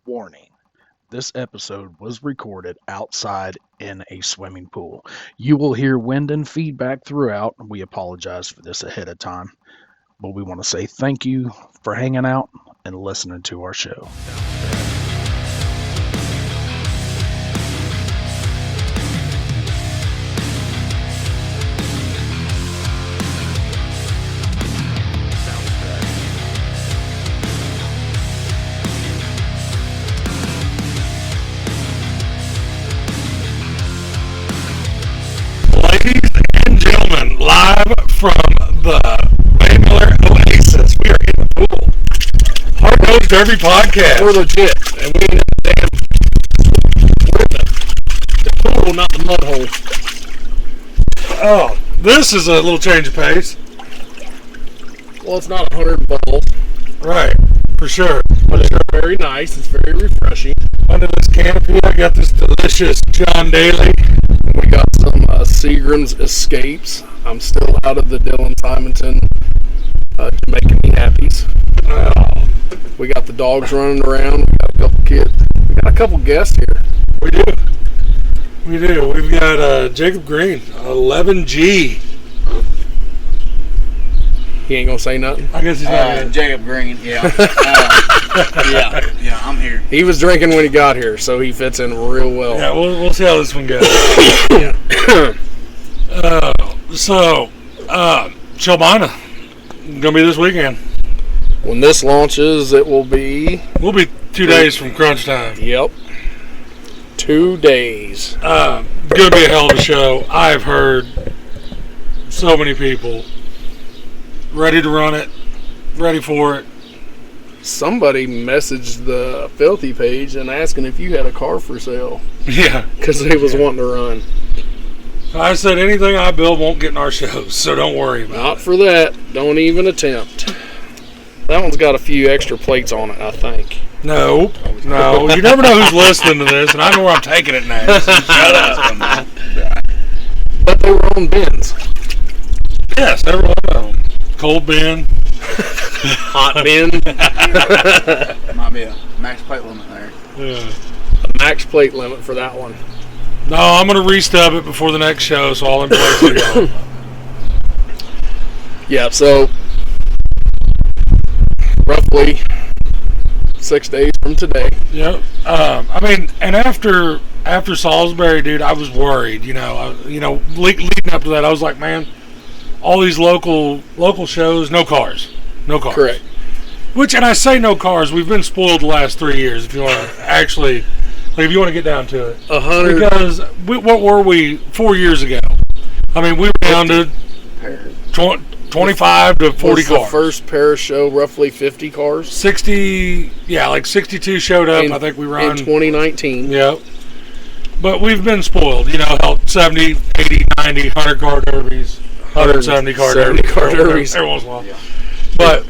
Warning: this episode was recorded outside in a swimming pool. You will hear wind and feedback throughout. We apologize for this ahead of time, but we want to say thank you for hanging out and listening to our show. Ladies and gentlemen, live from the Bay Miller Oasis, we are in the pool. Hard Nosed Derby podcast. We're legit, and we ain't in the damn. We're in the pool, not the mud hole. Oh, this is a little change of pace. Well, it's not 100 balls, Right, for sure. but it's very nice. It's very refreshing. Under this canopy, I got this delicious John Daly. We got some Seagram's Escapes. I'm still out of the Dylan Simonton Jamaican Me Happies. Oh, We got the dogs running around. We got a couple kids. We got a couple guests here. we do. We do. We've got Jacob Green, 11G. He ain't gonna say nothing. I guess he's not in. Jacob Green, yeah. Yeah, I'm here. He was drinking when he got here, so he fits in real well. Yeah, we'll see how this one goes. Shelbina, gonna be this weekend. When this launches, it will be. We'll be 2 days from crunch time. Yep. 2 days. Gonna be a hell of a show. I've heard so many people ready to run it, ready for it. Somebody messaged the Filthy page and asking if you had a car for sale Yeah. because they was wanting to run. I said anything I build won't get in our shows, so don't worry about Not it. for that. Don't even attempt. That one's got a few extra plates on it, I think. No. You never know who's listening to this, and I know where I'm taking it next. Shut up. But they were on bins. Yes, every one of them. Cold bin. Hot bin. Might be a max plate limit there. Yeah. A max plate limit for that one. No, I'm gonna re-stub it before the next show, so I'll in place it. Yeah, so roughly 6 days from today. Yep. I mean, and after Salisbury, dude, I was worried. Leading up to that, I was like, man, all these local shows, no cars. Correct. And I say no cars. We've been spoiled the last 3 years. If you want to actually, if you want to get down to it, 100. because what were we 4 years ago? I mean, we were down to 25 to 40 was the cars. first Paris show roughly 50 cars 60, yeah, like 62 showed up. I think we run in 2019. Yep. But we've been spoiled, held 70, 80, 90, 100 car derbies, 170 car 70 derbies. car derbies. Every once in a while. Yeah. But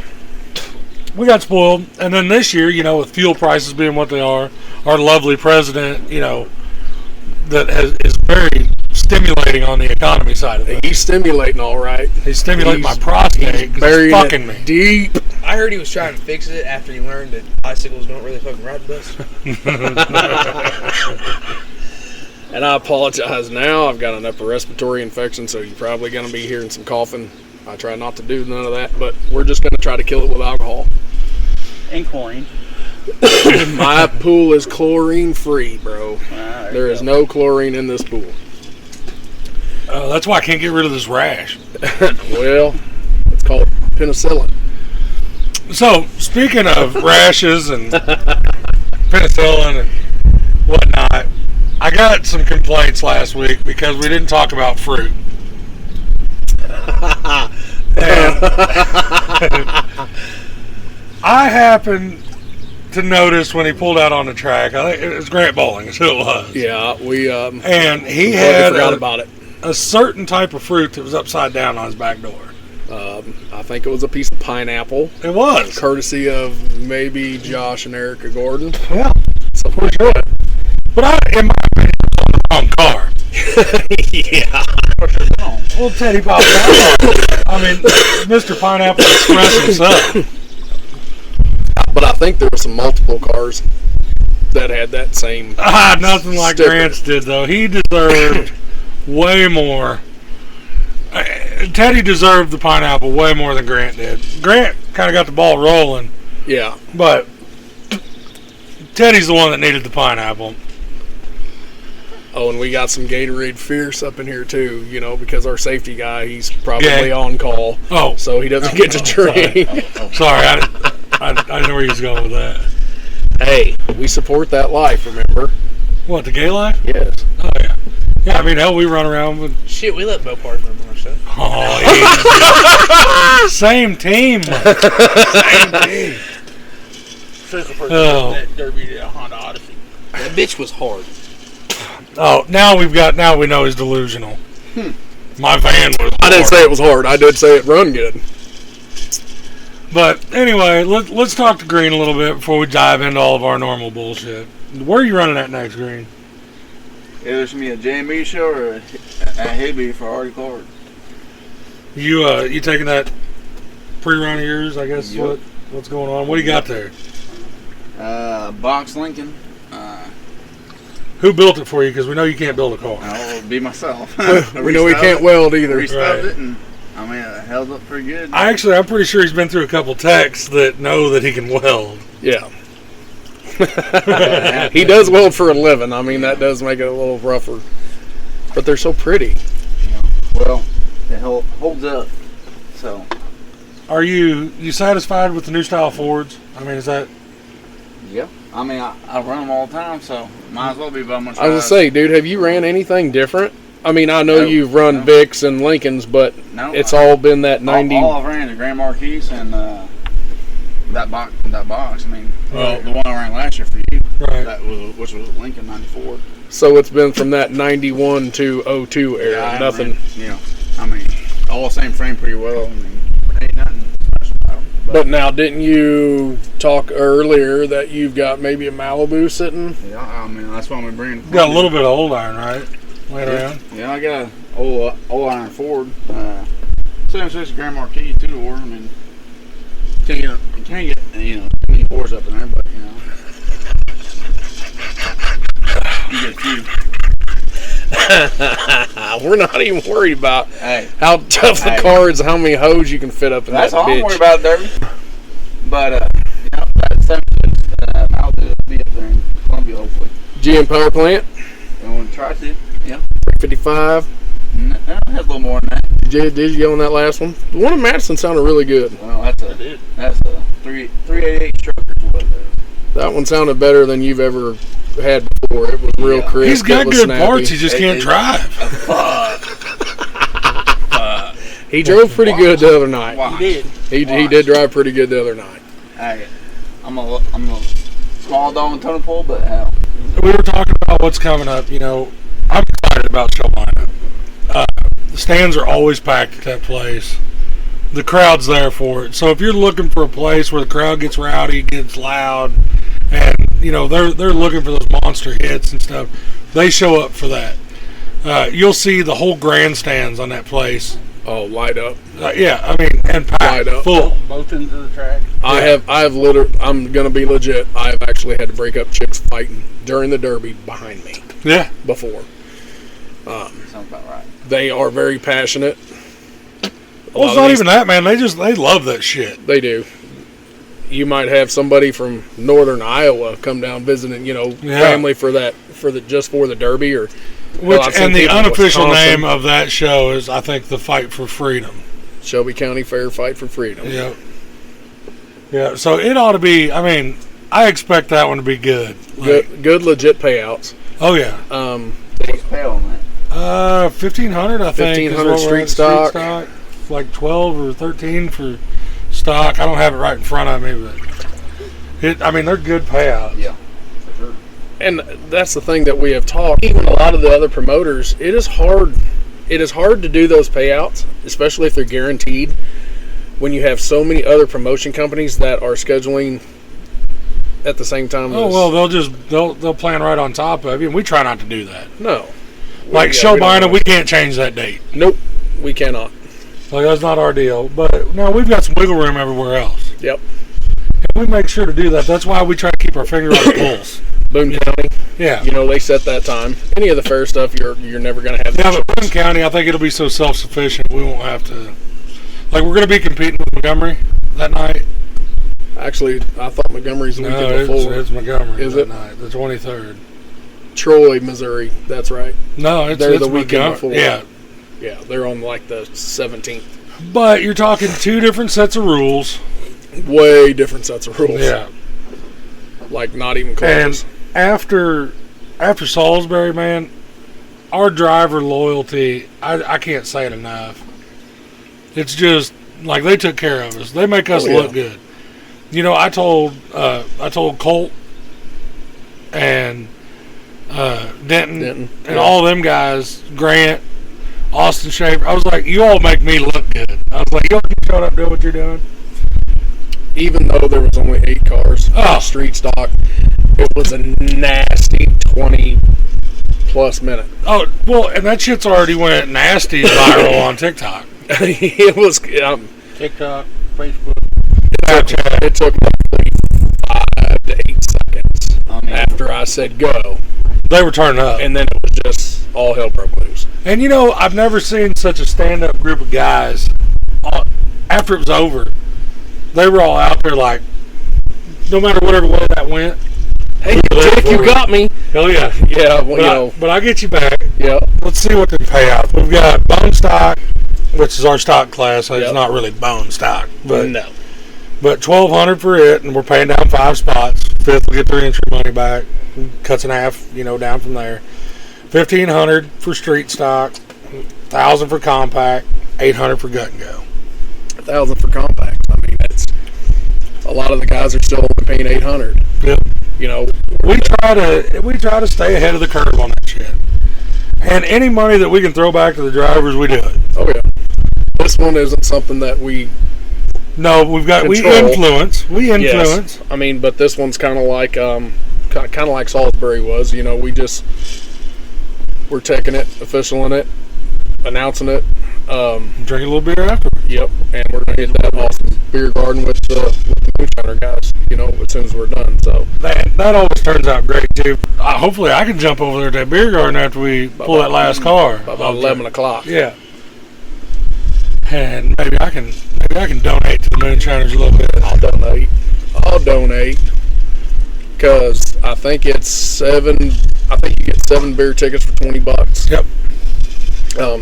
we got spoiled. And then this year, with fuel prices being what they are, our lovely president, that is very stimulating on the economy side of it. He's stimulating all right. He's stimulating my prostate because Burying he's fucking it me. deep. I heard he was trying to fix it after he learned that bicycles don't really fucking ride the bus. And I apologize now. I've got an upper respiratory infection, so you're probably going to be hearing some coughing. I try not to do none of that, but we're just going to try to kill it with alcohol. And chlorine. My pool is chlorine free, bro. There is no chlorine in this pool. That's why I can't get rid of this rash. Well, it's called penicillin. So, speaking of rashes and penicillin and whatnot, I got some complaints last week because we didn't talk about fruit. And I happened to notice when he pulled out on the track, I think it was Grant Bowling, is who it was. Yeah, we And he totally had forgot about it. a certain type of fruit that was upside down on his back door. I think it was a piece of pineapple, It was. courtesy of maybe Josh and Erica Gordon. Yeah. Something like that. But in my opinion, it was on the wrong car. Yeah. Well, Teddy Bob, I mean, Mr. Pineapple Express himself. But I think there were some multiple cars. that had that same. Nothing like sticker. Grant's did, though. He deserved way more. Teddy deserved the pineapple way more than Grant did. Grant kind of got the ball rolling, Yeah. but Teddy's the one that needed the pineapple. Oh, and we got some Gatorade Fierce up in here too. You know, because our safety guy, he's probably Yeah. on call, Oh, so he doesn't get to drink. sorry. I didn't know where he was going with that. Hey, we support that life. Remember? What, the gay life? Yes. Oh, yeah. Yeah, I mean, hell, we run around with... Shit, we let Bo Parker run our stuff. Oh, same team. Oh. That Derby to a Honda Odyssey. That bitch was hard. Oh, now we know he's delusional. My van was I didn't hard. say it was hard. I did say it run good. But anyway, let's talk to Green a little bit before we dive into all of our normal bullshit. Where are you running at next, Green? Either to me a J&B show or a Hibby for Artie Clark. You taking that pre-run of yours, I guess, Yep. what's going on? What do you got there? Box Lincoln. Who built it for you? Because we know you can't build a car. I'll be myself. We know he can't weld either. Restubbed Right. it, and I mean, it held up pretty good. I'm pretty sure he's been through a couple techs that know that he can weld. Yeah. He does weld for a living. I mean, that does make it a little rougher. But they're so pretty. Well, it holds up. So, Are you satisfied with the new style Fords? I mean, is that... yeah. I mean, I run them all the time, so might as well be by my side. I was gonna say, dude, have you ran anything different? I mean, I know No, you've run no. Vicks and Lincolns, but No, it's all been that 90. All I've ran the Grand Marquis and that box. I mean, Right. the one I ran last year for you, Right. which was a Lincoln '94. So it's been from that 91 to 02 era. I haven't Nothing. ran, you know, I mean, all the same frame pretty well. I mean, ain't nothing special about them. But now, didn't you talk earlier that you've got maybe a Malibu sitting? Yeah, I mean, that's why I'm bringing. You got a little bit of old iron, right? Laying around? Yeah, I got a old iron Ford, 76 Grand Marquis 2-door. I mean, you can't get many doors up in there, but you get a few. We're not even worried about Hey, how tough the Hey. car is, how many hoes you can fit up in that's that all I'm bitch. worried about, Derby. But that 76 Malibu will be up there in Columbia, hopefully. GM power plant, And we'll try to. 55. It has a little more than that. Did you get on that last one? The one in Madison sounded really good. Well, that's a 388 stroke is what it is. That one sounded better than you've ever had before. It was real Yeah. crisp. He's got it was good snappy. parts, he just can't drive. He drove pretty good the other night. Watch. He did drive pretty good the other night. Hey, I'm a small dog in totem pole, but hell, We were talking about what's coming up. I'm excited about show lineup. The stands are always packed at that place. The crowd's there for it. So if you're looking for a place where the crowd gets rowdy, gets loud, and they're looking for those monster hits and stuff, they show up for that. You'll see the whole grandstands on that place. Oh, light up. Yeah, I mean, and packed Light up. full. both ends of the track. I'm gonna be legit. I've actually had to break up chicks fighting during the Derby behind me Yeah, before. Sounds about right. They are very passionate. well, it's not even that, man. They love that shit. They do. You might have somebody from northern Iowa come down visiting, Yeah. family for the Derby, or I've seen And the people in unofficial Wisconsin. name of that show is, I think, the Fight for Freedom. Shelby County Fair Fight for Freedom. Yeah. Yeah, so it ought to be, I mean, I expect that one to be good. Good legit payouts. Oh, yeah. What's pale on that? 1,500, I think. is 1,500 what we're street at, stock. Like 12 or 13 for stock. I don't have it right in front of me, but they're good payouts. Yeah, for sure. And that's the thing that we have talked. Even a lot of the other promoters, it is hard. It is hard to do those payouts, especially if they're guaranteed. When you have so many other promotion companies that are scheduling at the same time. Oh, as, well, they'll plan right on top of you, and we try not to do that. no. Like Yeah, show we don't buying, want- we can't change that date. Nope, we cannot. Like, that's not our deal. But now we've got some wiggle room everywhere else. Yep. And we make sure to do that. That's why we try to keep our finger on the pulse. Boone County, Yeah. you know, they set that time. Any of the fair stuff, you're never going to have. Yeah, but Boone County, I think it'll be so self-sufficient we won't have to. Like, we're going to be competing with Montgomery that night. Actually, I thought Montgomery's the No, weekend before. it's Montgomery Is that it? night, the 23rd. Troy, Missouri. That's right. No, it's They're the weekend Montgomery. before. Yeah, Yeah, they're on like the 17th. but you're talking two different sets of rules. Way different sets of rules. Yeah, Like not even close. and after Salisbury, man, our driver loyalty, I can't say it enough. It's just like they took care of us. They make us Oh, yeah. look good. You know, I told Colt and Denton and all them guys, Grant, Austin Schaefer. I was like, you all make me look good. I was like, y'all can shut up, do what you're doing. Even though there was only 8 cars Oh. street stock, it was a nasty 20+ minute. Oh, well, and that shit's already went nasty viral on TikTok. It was. TikTok, Facebook. Snapchat. It took roughly 5 to 8 seconds I mean, after I said go, They were turning up. and then it was just all hell broke loose. And you know, I've never seen such a stand-up group of guys. After it was over, they were all out there like, no matter whatever way that went. Hey, there Dick, you for it. got me. Hell yeah. Yeah, well, you know, But I get you back. yeah. Let's see what the payouts. We've got bone stock, which is our stock class. So Yep. It's not really bone stock, but No. but $1,200 for it, and we're paying down 5 spots. 5th will get their entry money back. Cuts in half, down from there. $1,500 for street stock, $1,000 for compact, $800 for gut and go. 1,000 for compact. I mean, that's a lot of the guys are still only paying 800. Yep. You know, We try to stay ahead of the curve on that shit. And any money that we can throw back to the drivers, we do it. oh yeah. This one isn't something that we No, we Control. influence. We influence. Yes. I mean, but this one's kind of like Salisbury was. You know, we're taking it, officialing it, announcing it. Drink a little beer after. Yep, and we're gonna hit that awesome beer garden with the moonshiner guys. You know, as soon as we're done. So That always turns out great too. Hopefully, I can jump over there to that beer garden after we pull that last car. about 11 o'clock. Yeah. And maybe I can donate to the Moonshiners a little bit. I'll donate. Cause I think it's 7. I think you get 7 beer tickets for $20. Yep.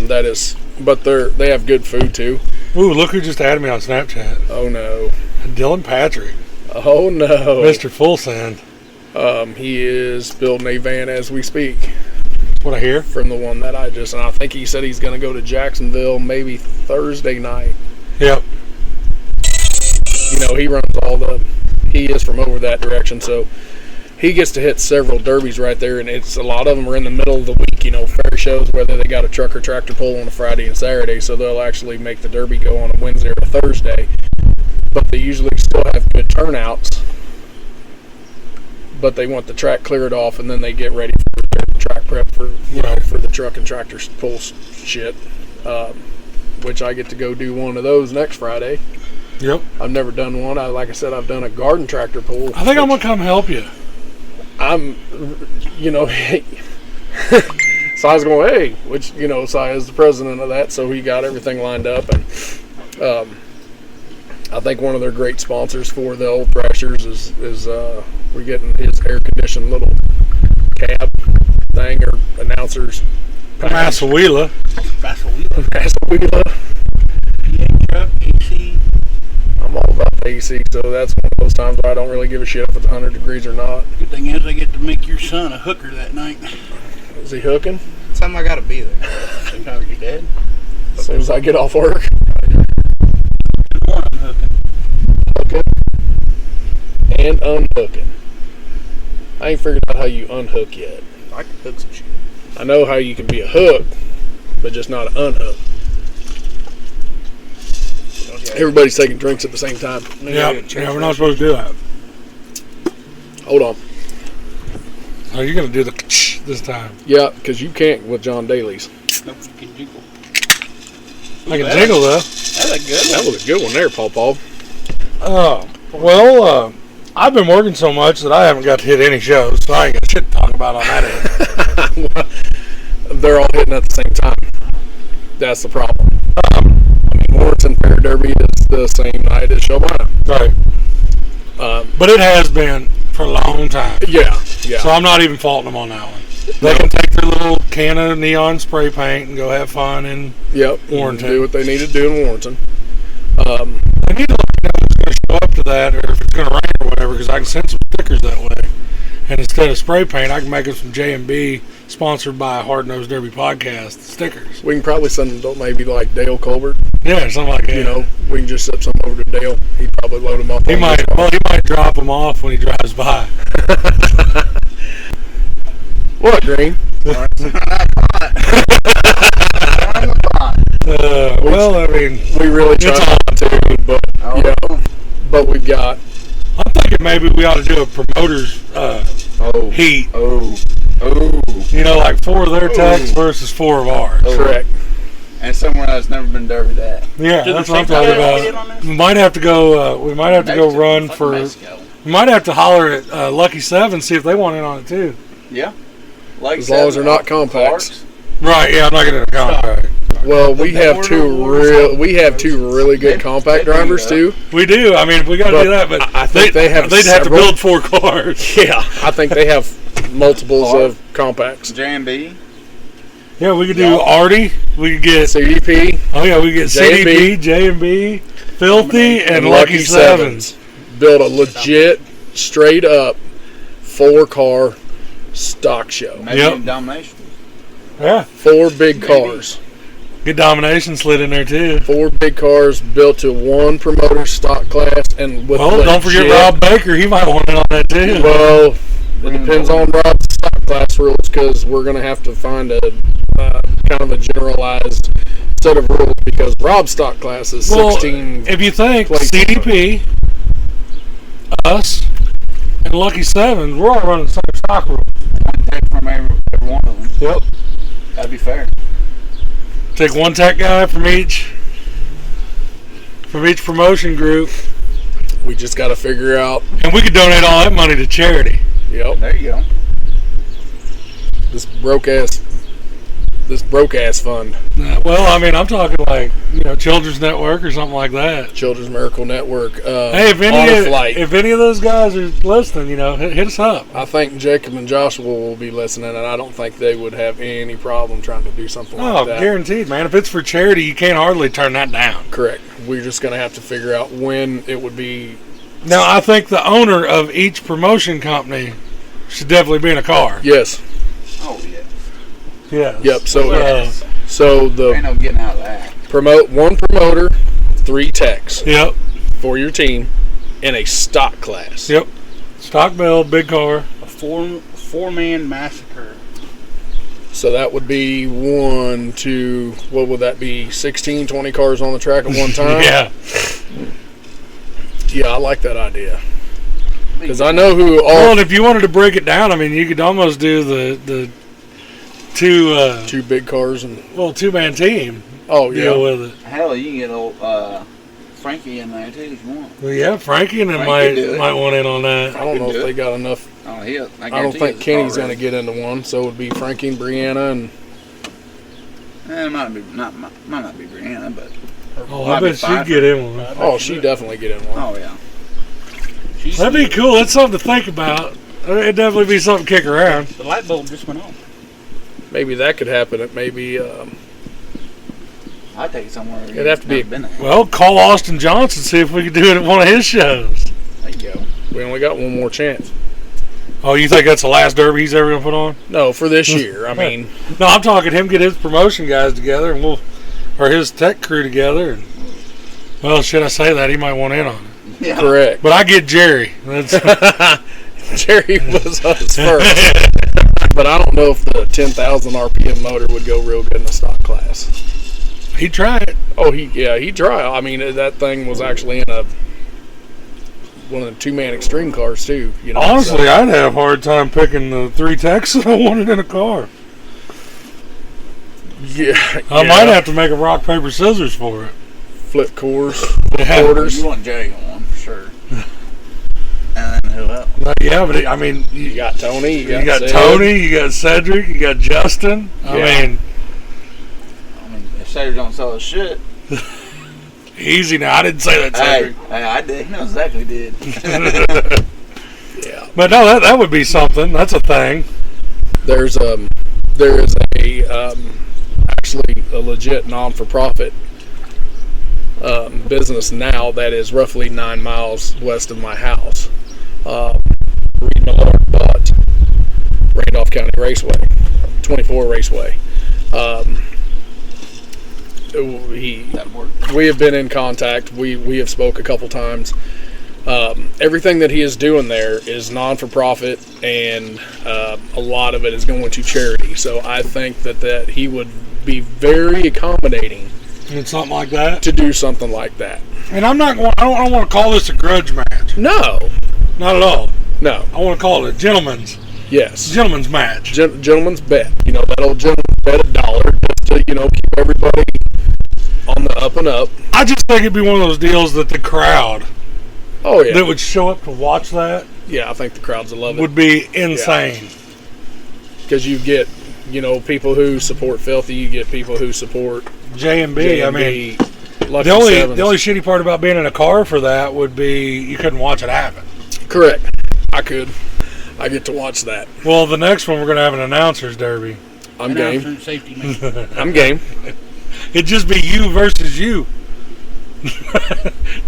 That is, but they have good food too. Ooh, look who just added me on Snapchat. Oh no. Dylan Patrick, Oh no. Mr. Full Send. He is building a van as we speak. What I hear? From the one that and I think he said he's going to go to Jacksonville maybe Thursday night. Yep. You know, he is from over that direction, so he gets to hit several derbies right there, and a lot of them are in the middle of the week, you know, fair shows, whether they got a truck or tractor pull on a Friday and Saturday, so they'll actually make the derby go on a Wednesday or a Thursday, but they usually still have good turnouts, but they want the track cleared off, and then they get ready for their track prep for the truck and tractor pull shit, which I get to go do one of those next Friday. Yep. I've never done one. Like I said, I've done a garden tractor pull. I think I'm gonna come help you. Si's going, hey, which, Si is the president of that, so he got everything lined up, and I think one of their great sponsors for the Old Thrashers is we're getting his air-conditioned little cab thing, or announcers. Massawheela. Massawheela. truck, AC. I'm all about the AC, so that's one of those times where I don't really give a shit if it's 100 degrees or not. Good thing is I get to make your son a hooker that night. Is he hooking? Something I gotta be there. Sometimes your dad. As soon as I get off work. Good morning, hooking. Hooking and unhooking. I ain't figured out how you unhook yet. I can hook some shit. I know how you can be a hook, but just not an unhook. Everybody's taking drinks at the same time. Yeah, we're not supposed to do that. Hold on. Oh, you're gonna do the this time. Yeah, because you can't with John Daly's. Nope, you can jiggle. I can jingle though. That's a good That was a good one there, Paul. Well, I've been working so much that I haven't got to hit any shows, so I ain't got shit to talk about on that end. They're all hitting at the same time. That's the problem. I mean, Warrenton Fair Derby is the same night as Showbana. Right. But it has been for a long time. Yeah. So I'm not even faulting them on that one. They can take their little can of neon spray paint and go have fun in Warrenton. Do what they need to do in Warrenton. I need to let you know if it's going to show up to that or if it's going to rain or whatever, because I can send some stickers that way. And instead of spray paint, I can make them some J&B sponsored by Hard Nosed Derby Podcast stickers. We can probably send them to maybe like Dale Colbert. Yeah, something like that. You know, we can just send some over to Dale. He'd probably load them up. He might drop them off when he drives by. What, Green? Well, I mean, we really try not to, but but we've got. I'm thinking maybe we ought to do a promoters heat. You know, like 4 of their techs versus 4 of ours. Correct. And somewhere that's never been derby that. Yeah, that's what I'm talking about. We might have to go. We might have to go run for. Mexico. We might have to holler at Lucky 7, see if they want in on it too. Yeah. Like As long as they're not compacts. Right? Yeah, I'm not getting a compact. Well, we have two really good compact drivers too. We do. I mean, if we got to do that, but I think they'd have to build 4 cars. Yeah, I think they have multiples of compacts. J&B. Yeah, we could do Artie. We could get CDP. Oh yeah, we could get CDP, J&B, Filthy, and Lucky Sevens. Build a legit, straight up 4-car stock show. Maybe Domination. Yeah. 4 big cars. Good Domination slid in there too. 4 big cars built to one promoter stock class, and with don't forget Rob Baker. He might want in on that too. Well, it depends on Rob's stock class rules, because we're going to have to find a kind of a generalized set of rules, because Rob's stock class is 16. If you think CDP, us, and Lucky Sevens, we're all running the same stock rules. One tech from every one of them. Yep. That'd be fair. Take one tech guy from each promotion group. We just got to figure out. And we could donate all that money to charity. Yep. There you go. This broke ass fund. Well, I mean, I'm talking like, Children's Network or something like that. Children's Miracle Network. Hey, if any of those guys are listening, hit us up. I think Jacob and Joshua will be listening, and I don't think they would have any problem trying to do something like that. Oh, guaranteed, man. If it's for charity, you can't hardly turn that down. Correct. We're just going to have to figure out when it would be. Now, I think the owner of each promotion company should definitely be in a car. Yes. Oh, yeah. Yeah. Yep. So the ain't no getting out of that. One promoter, 3 techs. Yep. For your team, in a stock class. Yep. Stock build, big car. A four-man massacre. So that would be what would that be? 16, 20 cars on the track at one time? Yeah. Yeah, I like that idea. Because I know who all. Well, and if you wanted to break it down, I mean, you could almost do the 2 big cars and 2-man team. Oh yeah. Deal with it. Hell, you can get old Frankie in there too if you want. Well, yeah, Frankie and them might want in on that. I don't know if they got enough. Oh, I don't think Kenny's going to get into one, so it would be Frankie and Brianna and. It might not be Brianna, but. I bet she'd get in one. Oh, she'd definitely get in one. Oh yeah. That'd be cool. That's something to think about. It'd definitely be something to kick around. The light bulb just went on. Maybe that could happen at maybe. I'd take it somewhere. It'd have to be. Well, call Austin Johnson, see if we could do it at one of his shows. There you go. We only got one more chance. Oh, you think that's the last derby he's ever going to put on? No, for this year. I mean. No, I'm talking him get his promotion guys together, and or his tech crew together. And, well, should I say that? He might want in on it. Yeah. Correct. But I get Jerry. Jerry was us first. But I don't know if the 10,000 RPM motor would go real good in the stock class. He'd try it. Oh, he'd try. I mean, that thing was actually in one of the 2-man extreme cars too. Honestly, I'd have a hard time picking the 3 techs that I wanted in a car. Yeah. I might have to make a rock, paper, scissors for it. Flip cores, Yeah. quarters. You want Jerry on one for sure. And then who else? Yeah, but I mean, You got Tony. you got Sid. Tony, you got Cedric, you got Justin. I Yeah. mean, I mean, if Cedric don't sell his shit, easy now. I didn't say that, Cedric. hey, I did. He knows exactly did. Yeah. But no, that would be something. That's a thing. There is a actually a legit non-for-profit business now that is roughly 9 miles west of my house. Reed Millard bought Randolph County Raceway, 24 Raceway. We have been in contact. We have spoke a couple times. Everything that he is doing there is non-for-profit, and a lot of it is going to charity. So I think that he would be very accommodating And something like that. to do something like that. And I'm not going. I don't want to call this a grudge match. No, Not at all. no, I want to call it a gentleman's yes, match. gentleman's bet. You know, that old gentleman's bet $1 just to keep everybody on the up and up. I just think it'd be one of those deals that the crowd Oh yeah, that would show up to watch that yeah. I think the crowds will love it would be insane. because you get people who support Filthy. You get people who support J&B. I mean, Lucky the only Sevens. shitty part about being in a car for that would be you couldn't watch it happen. Correct. I get to watch that. Well, the next one we're going to have an announcers derby. I'm game. Announcer and safety man. I'm game. It'd just be you versus you.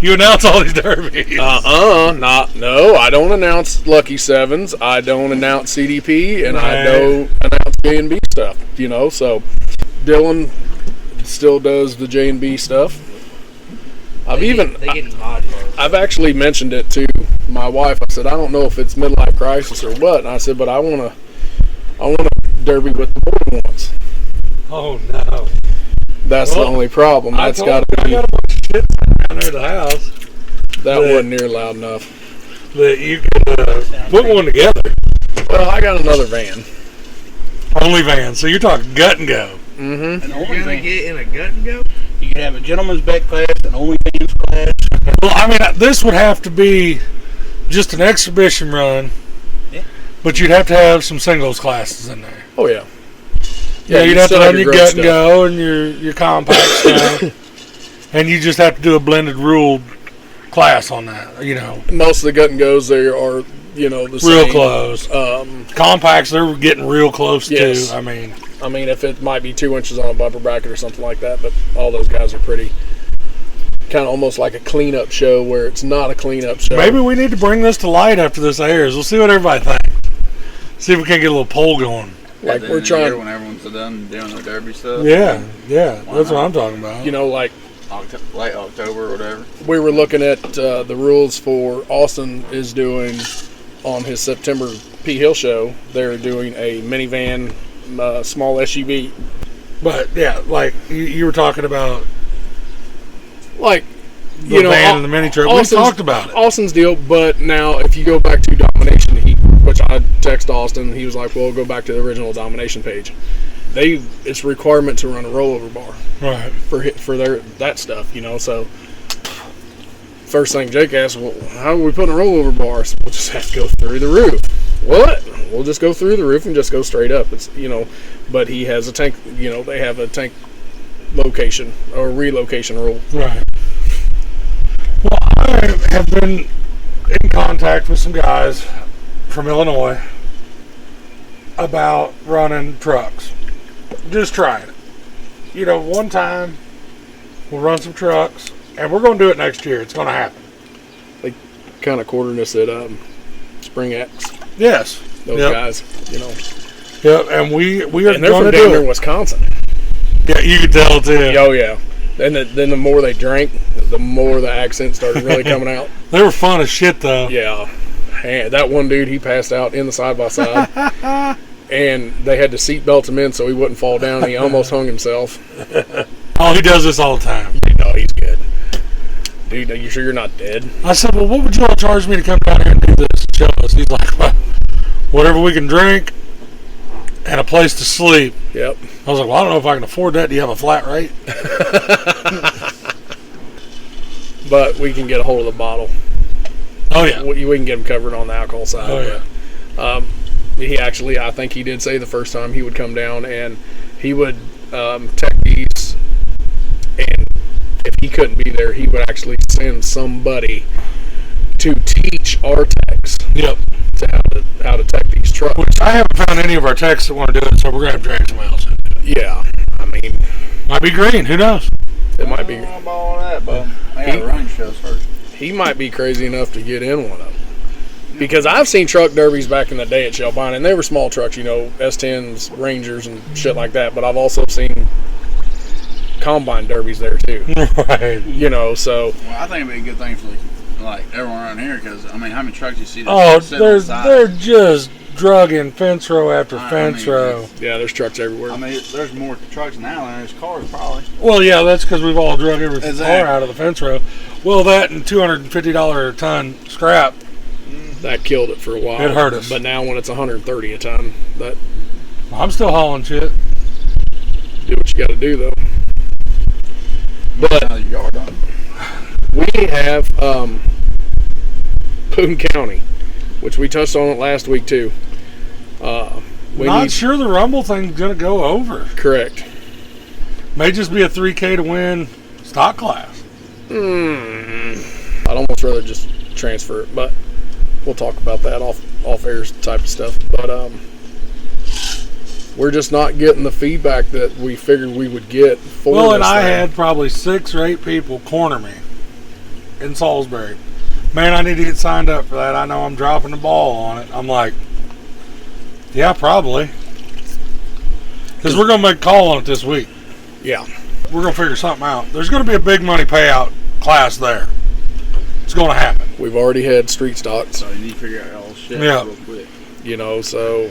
You announce all these derbies. No, I don't announce Lucky Sevens. I don't announce CDP, and I Right. don't announce J&B stuff. So Dylan still does the J&B stuff. They get mod cards. I've actually mentioned it to my wife. I said I don't know if it's midlife crisis or what, and I said, but I want to derby with the board once. Oh, no. That's Well, the only problem. That's I got to got be. a bunch of shit down there at the house That but- wasn't near loud enough. that you could put one together. Well, I got another van. Only van. So you're talking gut and go. Mm-hmm. An You're only gonna van. get in a gut and go? You can have a gentleman's bet class, an only fans class. Well, I mean, this would have to be just an exhibition run. Yeah. But you'd have to have some singles classes in there. Oh yeah. Yeah, you'd have to still run your grudge gut stuff. and go and your compact stuff. And you just have to do a blended rule class on that, Most of the gut and goes there are the same. real close. Um, Compacts, they're getting real close Yes. too. I mean, if it might be 2 inches on a bumper bracket or something like that, but all those guys are pretty kind of almost like a cleanup show where it's not a cleanup show. maybe we need to bring this to light after this airs. We'll see what everybody thinks. See if we can get a little poll going. like At the we're end of the year trying, when everyone's done doing the derby stuff. Yeah, that's Why what not? I'm talking about. like Late October or whatever. we were looking at the rules for Austin is doing on his September P Hill show. They're doing a minivan, small SUV. But yeah, like you were talking about Like, the van and the mini truck. We talked about it. Austin's deal, but now if you go back to Domination, which I text Austin, he was like, "Well, go back to the original Domination page." It's a requirement to run a rollover bar Right. for that stuff, So first thing Jake asked, "Well, how are we putting a rollover bar?" So we'll just have to go through the roof. What? We'll just go through the roof and just go straight up. It's but he has a tank. They have a tank location or relocation rule. Right. Well, I have been in contact with some guys from Illinois about running trucks. Just trying it. One time we'll run some trucks, and we're going to do it next year. It's going to happen. Kind of quartered us at Spring X. Yes. Those Yep. guys, Yep. And we are and they're going from to down do there in it. Wisconsin. Yeah, you can tell too. Oh yeah. And then the more they drank, the more the accent started really coming out. They were fun as shit though. Yeah. And that one dude, he passed out in the side by side, and they had to seat belt him in so he wouldn't fall down. He almost hung himself. Oh, he does this all the time. He's good. Dude, are you sure you're not dead? I said, well, what would you all charge me to come down here and do this and show us? He's like, well, whatever we can drink and a place to sleep. Yep. I was like, well, I don't know if I can afford that. Do you have a flat rate? But we can get a hold of the bottle. Oh, yeah. we can get him covered on the alcohol side. Oh, yeah. But, he actually, I think he did say the first time he would come down and he would tech these, and if he couldn't be there, he would actually send somebody to teach our techs Yep. to how to tech these trucks. Which I haven't found any of our techs that want to do it, so we're going to have to drag somebody else into it. Yeah, I mean, Might be green. Who knows? it might be. I don't know about all that, but I got to run shows first. He might be crazy enough to get in one of them. Because I've seen truck derbies back in the day at Shelbine, and they were small trucks, S10s, Rangers, and shit like that. But I've also seen combine derbies there too. Right. So Well, I think it'd be a good thing for everyone around here because I mean, how many trucks you see? That Oh, sit on the side? they're just drugging fence row after I fence mean, row. yeah, there's trucks everywhere. I mean, there's more trucks now than there's cars, probably. Well, yeah, that's because we've all drug every Exactly. car out of the fence row. Well, that and $250 a ton scrap. That killed it for a while. It hurt us. But now when it's 130 a ton, that I'm still hauling shit. do what you got to do though. But Out of your yard, don't it? we have Boone County, which we touched on it last week too. We Not need sure the Rumble thing's going to go over. correct. May just be a 3K to win stock class. I'd almost rather just transfer it, but we'll talk about that off air type of stuff. But we're just not getting the feedback that we figured we would get for Well, this and I thing. had probably 6 or 8 people corner me in Salisbury. Man, I need to get signed up for that. I know I'm dropping the ball on it. I'm like, yeah, probably. Because we're going to make a call on it this week. Yeah. We're going to figure something out. There's going to be a big money payout class there. It's going to happen. We've already had street stocks, So you need to figure out all this shit Yeah. real quick. so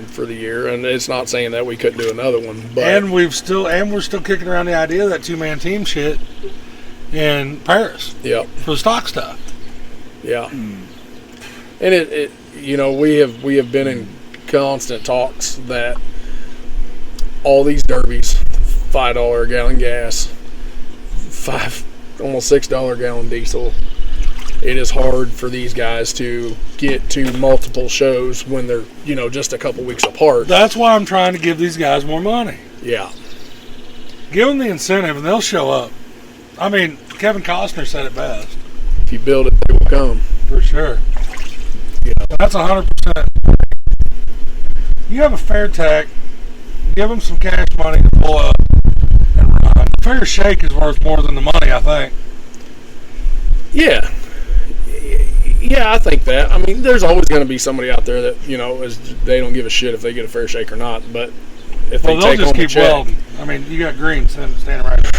for the year, and it's not saying that we couldn't do another one, but And we're still kicking around the idea of that 2-man team shit in Paris yeah, for the stock stuff. yeah. And it we have been in constant talks that all these derbies, $5 a gallon gas, almost $6 a gallon diesel. It is hard for these guys to get to multiple shows when they're just a couple weeks apart. That's why I'm trying to give these guys more money. Yeah, Give them the incentive and they'll show up. I mean, Kevin Costner said it best. if you build it, they will come. For sure. Yeah. That's 100%. You have a fair tech, give them some cash money to pull up and run. The fair shake is worth more than the money, I think. Yeah, I think that. I mean, there's always going to be somebody out there that they don't give a shit if they get a fair shake or not. But if Well, they they'll take just on the keep check, welding. I mean, you got Green standing right there.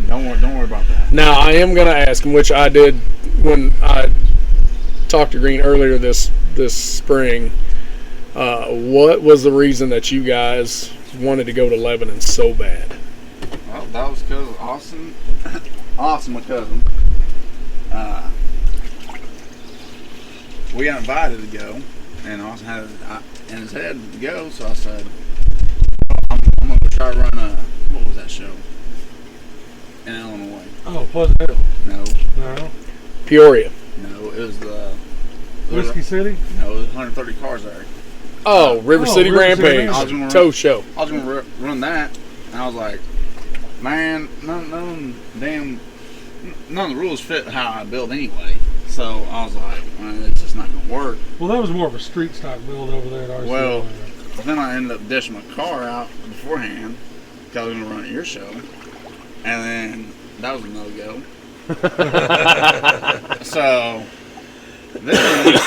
Don't worry about that. Now, I am going to ask him, which I did when I talked to Green earlier this spring. What was the reason that you guys wanted to go to Lebanon so bad? Well, that was because Austin, my cousin, we got invited to go, and Austin had it in his head to go, so I said, I'm going to try to run what was that show? In Illinois. Oh, Pleasant Hill. No, No. Peoria. no, it was the... Whiskey City? No, it was 130 cars there. Oh, River City River City Rampage. Rampage. Tow show. I was going to run that, and I was like, man, none of the rules fit how I build anyway. So I was like, man, it's just not going to work. Well, that was more of a street stock build over there at RC. Well, then I ended up dishing my car out beforehand because I was going to run at your show. And then that was a no-go. So then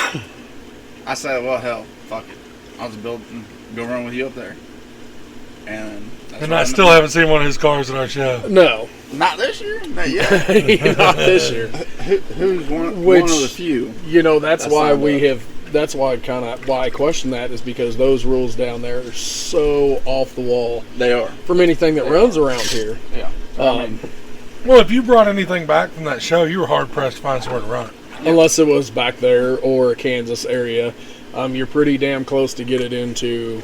I said, well, hell, fuck it. I'll just go run with you up there. And I still haven't seen one of his cars at our show. No, Not this year? Not yet. not this year. Who's one Which- of the few? That's That's why not we bad. have. That's why I question that is because those rules down there are so off the wall They are. from anything that runs around here. Yeah. Well, if you brought anything back from that show, you were hard pressed to find somewhere to run it. Unless it was back there or Kansas area, you're pretty damn close to get it into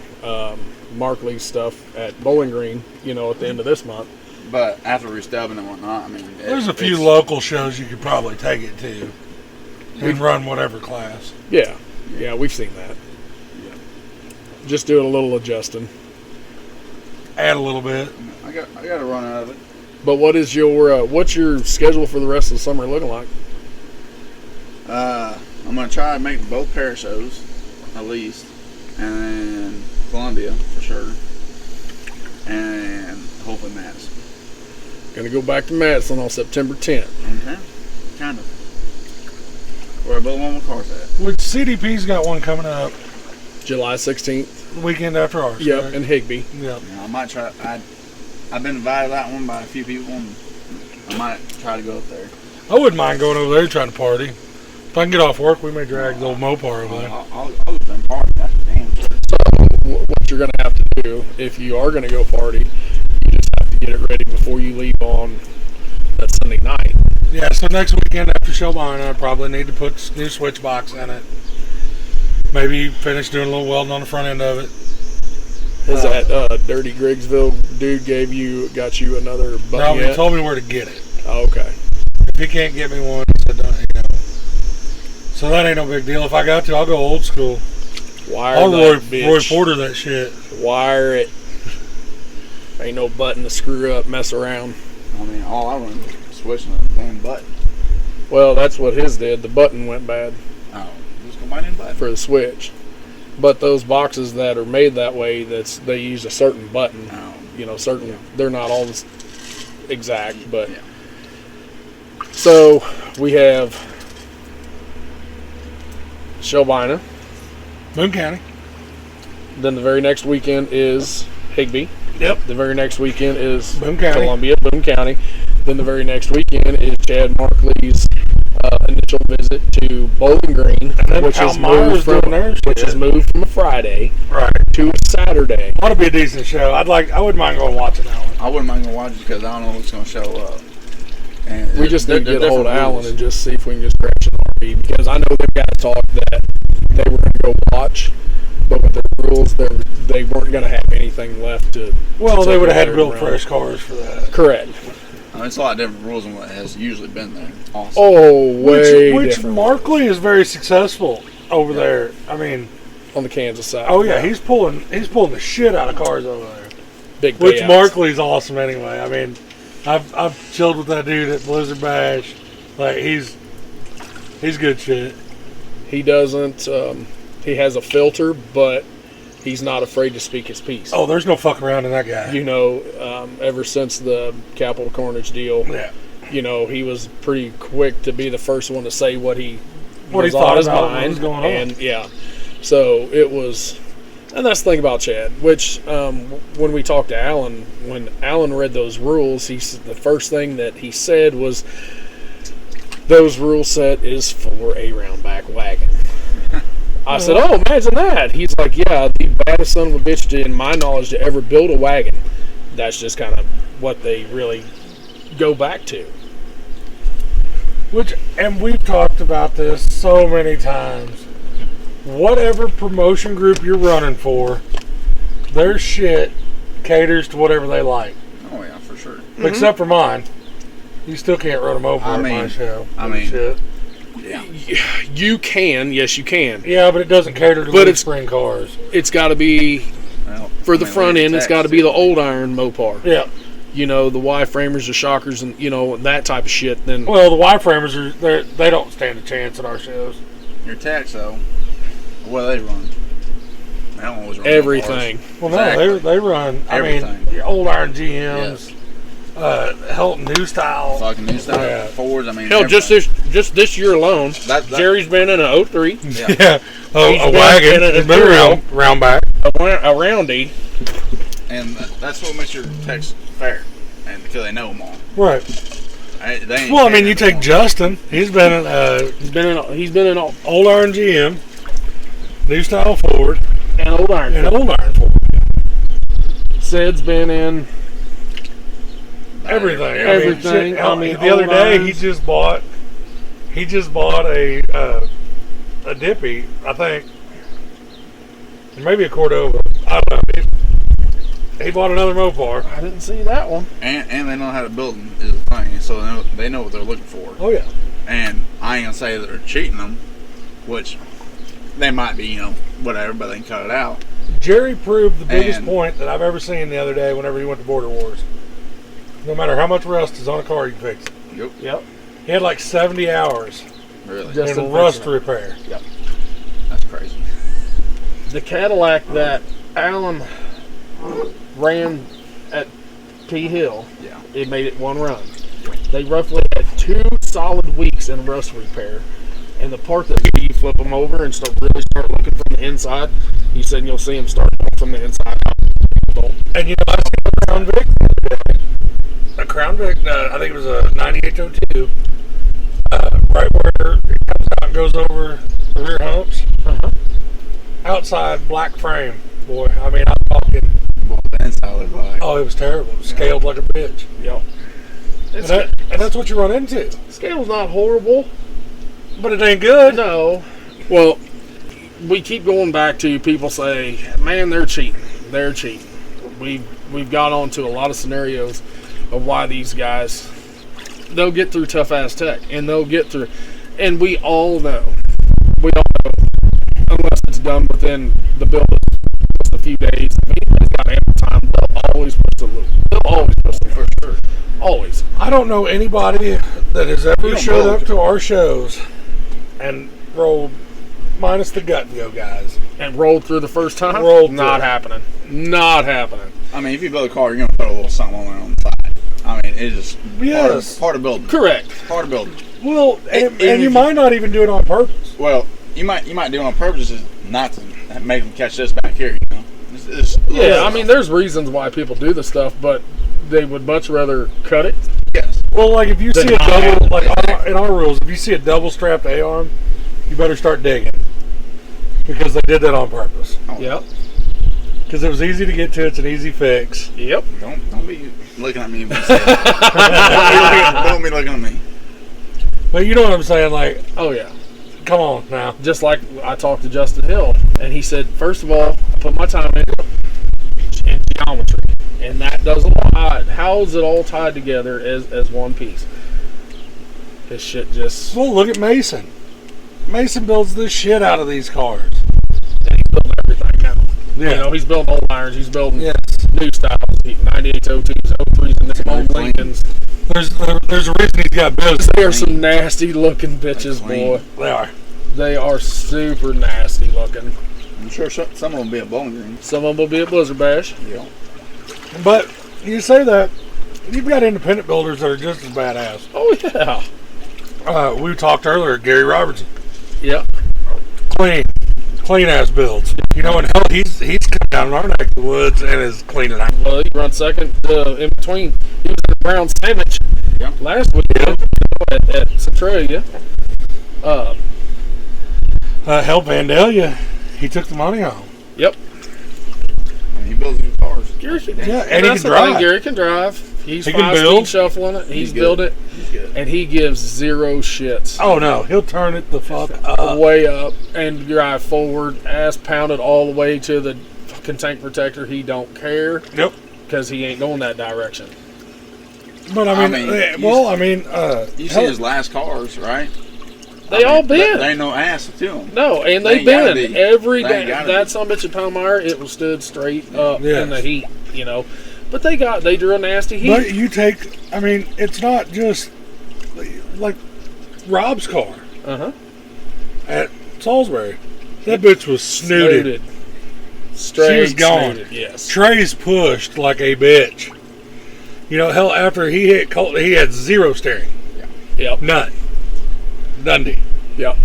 Markley's stuff at Bowling Green. At the end of this month. But after restubbing and whatnot, I mean, There's a few it's- local shows you could probably take it to and run whatever class. Yeah, we've seen that. Just doing a little adjusting. Add a little bit. I got to run out of it. But what's your schedule for the rest of the summer looking like? I'm gonna try to make both pair shows, at least, and then Columbia for sure, and hopefully Madison. Gonna go back to Madison on September 10th. Okay, kind of. Where both one cars at? Which CDP's got one coming up July 16th. the weekend after ours. Yep, right? in Higbee. Yep. You know, I might try. I've been invited to that one by a few people, and I might try to go up there. I wouldn't mind going over there and trying to party. If I can get off work, we may drag the old Mopar over there. I'll go to party. That's for damn sure. What you're gonna have to do if you are gonna go party, you just have to get it ready before you leave on that Sunday night. Yeah, so next weekend after Shelbina, I probably need to put new switch box in it. Maybe finish doing a little welding on the front end of it. Is that Dirty Griggsville dude got you another No, button he yet? told me where to get it. Oh, okay. If he can't get me one, he said, "Don't," So that ain't no big deal. If I got to, I'll go old school. Wire I'll that Roy bitch. Porter that shit. Wire it. Ain't no button to screw up, mess around. I mean, all I run is switching the damn button. Well, that's what his did. The button went bad Oh, just combining button. for the switch. But those boxes that are made that way, they use a certain button. Oh, They're not all exact, but Yeah. so we have Shelbina. Boone County. Then the very next weekend is Higbee. Yep. The very next weekend is Boone County. Columbia, Boone County. Then the very next weekend is Chad Markley's initial visit to Bowling Green, then which is Palmyra's moved from doing their which shit. is moved from a Friday Right. to a Saturday. Ought to be a decent show. I wouldn't mind going watching that one. I wouldn't mind going watch it because I don't know what's going to show up. And We just need to they're get a hold of different Alan rules. and just see if we can just scratch an RV, because I know they've got to talk that they were going to go watch, but with the rules, they weren't going to have anything left to. Well, they would have had to to build run. fresh cars for that. Correct. I mean, it's a lot of different rules than what has usually been there. Awesome. Oh, way Which different Markley is very successful over there. I mean, on the Kansas side. oh yeah, he's pulling the shit out of cars over there. big Which payouts. Markley's awesome anyway. I mean, I've chilled with that dude at Blizzard Bash. Like he's good shit. He doesn't. He has a filter, but he's not afraid to speak his piece. Oh, there's no fuck around in that guy. You know, ever since the Capital Carnage deal, Yeah. you know, he was pretty quick to be the first one to say what he was thought on his about what mind. was going on. And yeah, so it was, and that's the thing about Chad. Which when we talked to Alan, when Alan read those rules, the first thing that he said was, "Those rule set is for a round back wagon." I said, "Oh, imagine that." He's like, "Yeah, the baddest son of a bitch, in my knowledge, to ever build a wagon." That's just kind of what they really go back to. And we've talked about this so many times. Whatever promotion group you're running for, their shit caters to whatever they like. Oh yeah, for sure. Except for mine. You still can't run a Mopar I at my mean- show. I mean- Shit. You can, yes, you can. Yeah, but it doesn't cater to But the it's- spring cars. It's got to be Well, for the I mean, front we end. It's text got to be it. the old iron Mopar. Yeah. You know, the Y framers, the shockers, and you know that type of shit. Then Well, the Y-framers they don't stand a chance at our shows. Your tax though. What do they run? They don't always run everything. Well, no, Exactly. they run. I Everything. mean, your old iron GMs, Helton new style. Fucking new style Yeah. Fords. I mean, Hell, just this year alone, That- Jerry's been in a 03, Yeah. Yeah, He's a been wagon. in an It's been Imperial. round back. a roundy. And that's what makes your tax fair, and because they know them all. Right. They ain't Well, I mean, you catering take to them. Justin. He's been in He's been in all, old iron GM, new style Ford, and old iron. and old iron Ford. Sid's been in. Everything. I mean, Everything. shit, I mean, the other old day irons. he just bought a Dippy, I think, and maybe a Cordova. I don't know. He bought another Mopar. I didn't see that one. And they know how to build them is the thing, so they know what they're looking for. Oh yeah. And I ain't gonna say that they're cheating them, which they might be, whatever, but they can cut it out. Jerry proved the biggest And- point that I've ever seen the other day whenever he went to Border Wars. No matter how much rust is on a car, you can fix it. Yep. He had like 70 hours Really, Just in in rust fixing it. repair. that's crazy. The Cadillac that Alan ran at P Hill, Yeah. it made it one run. They roughly had 2 solid weeks in rust repair. And the part that you flip them over and really start looking from the inside, he said you'll see them start from the inside out. And I seen a Crown Vic the other day. A Crown Vic, I think it was a 9802, right where it comes out and goes over the rear humps. Outside black frame, boy. I mean, I'm talking. Well, the inside looked like. Oh, it was terrible. It was scaled like a bitch. Yep. And that's what you run into. Scale's not horrible. But it ain't good. No. Well, we keep going back to people say, man, they're cheating. They're cheating. We've got onto a lot of scenarios of why these guys, they'll get through tough ass tech and they'll get through, and we all know, unless it's done within the build of just a few days, if anybody's got ample time, they'll always put some, for sure. Always. I don't know anybody that has ever don't showed build. up to our shows and rolled, minus the gut go guys. And rolled through the first time? Rolled Not through. happening. Not happening. I mean, if you build a car, you're gonna put a little something on there on the side. I mean, it's just Yes. part of building. Correct. Part of building. Well, and if you you- might not even do it on purpose. Well, you might do it on purpose, just not to make them catch this back here. It's Yeah, I mean, there's reasons why people do this stuff, but they would much rather cut it. yes. Well, like if you see a not double, happen. like in our rules, if you see a double strapped A-arm, you better start digging. Because they did that on purpose. Yep. Because it was easy to get to, it's an easy fix. Yep. Don't be looking at me. When you say that. Don't be looking at me. But you know what I'm saying? Like, Oh, yeah. come on now. Just like I talked to Justin Hill, and he said, first of all, I put my time in geometry, and that doesn't how is it all tied together as one piece? His shit just Well, look at Mason. Mason builds the shit out of these cars. he's building everything now. Yeah. You know, he's building old irons, he's building Yes. new styles, 98s, 02s, 03s, and them old Clean. Lincolns. There's a reason he's got business. They are some nasty looking bitches, Clean. boy. They are. They are super nasty looking. I'm sure some of them will be a Bowling Green. Some of them will be a Blizzard Bash. Yeah. But you say that, you've got independent builders that are just as badass. Oh, yeah. We talked earlier, Gary Robertson. Yep. Clean ass builds. You know, and hell, he's come down in our neck of the woods and is cleaning out. Well, he runs second in between. He was in the Brown sandwich Yeah. last week at Centralia. Hell, Vandalia, he took the money home. Yep. I mean, he builds new cars. Gary can, Yeah, and he that's can the thing, drive. Gary can drive. He's He can 5-speed build. shuffling it. He's He's good. built it, He's good. and he gives zero shits. Oh no, he'll turn it the fuck up. Way up and drive forward, ass pounded all the way to the fucking tank protector. He don't care Yep. because he ain't going that direction. But I mean, You see hell, his last cars, right? They all been. There ain't no ass to them. No, and They they've ain't gotta been be. every They day. ain't gotta That be. son of a bitch at Palmyra, it was stood straight up Yes. in the heat, you know. But they drew a nasty heat. but you take, I mean, it's not just like Rob's car Uh-huh. at Salisbury. That bitch was snooted. Straight She was gone. snooted, yes. Trey's pushed like a bitch. You know, hell, after he hit Colt, he had zero steering. Yep. None. Dundee. Yep.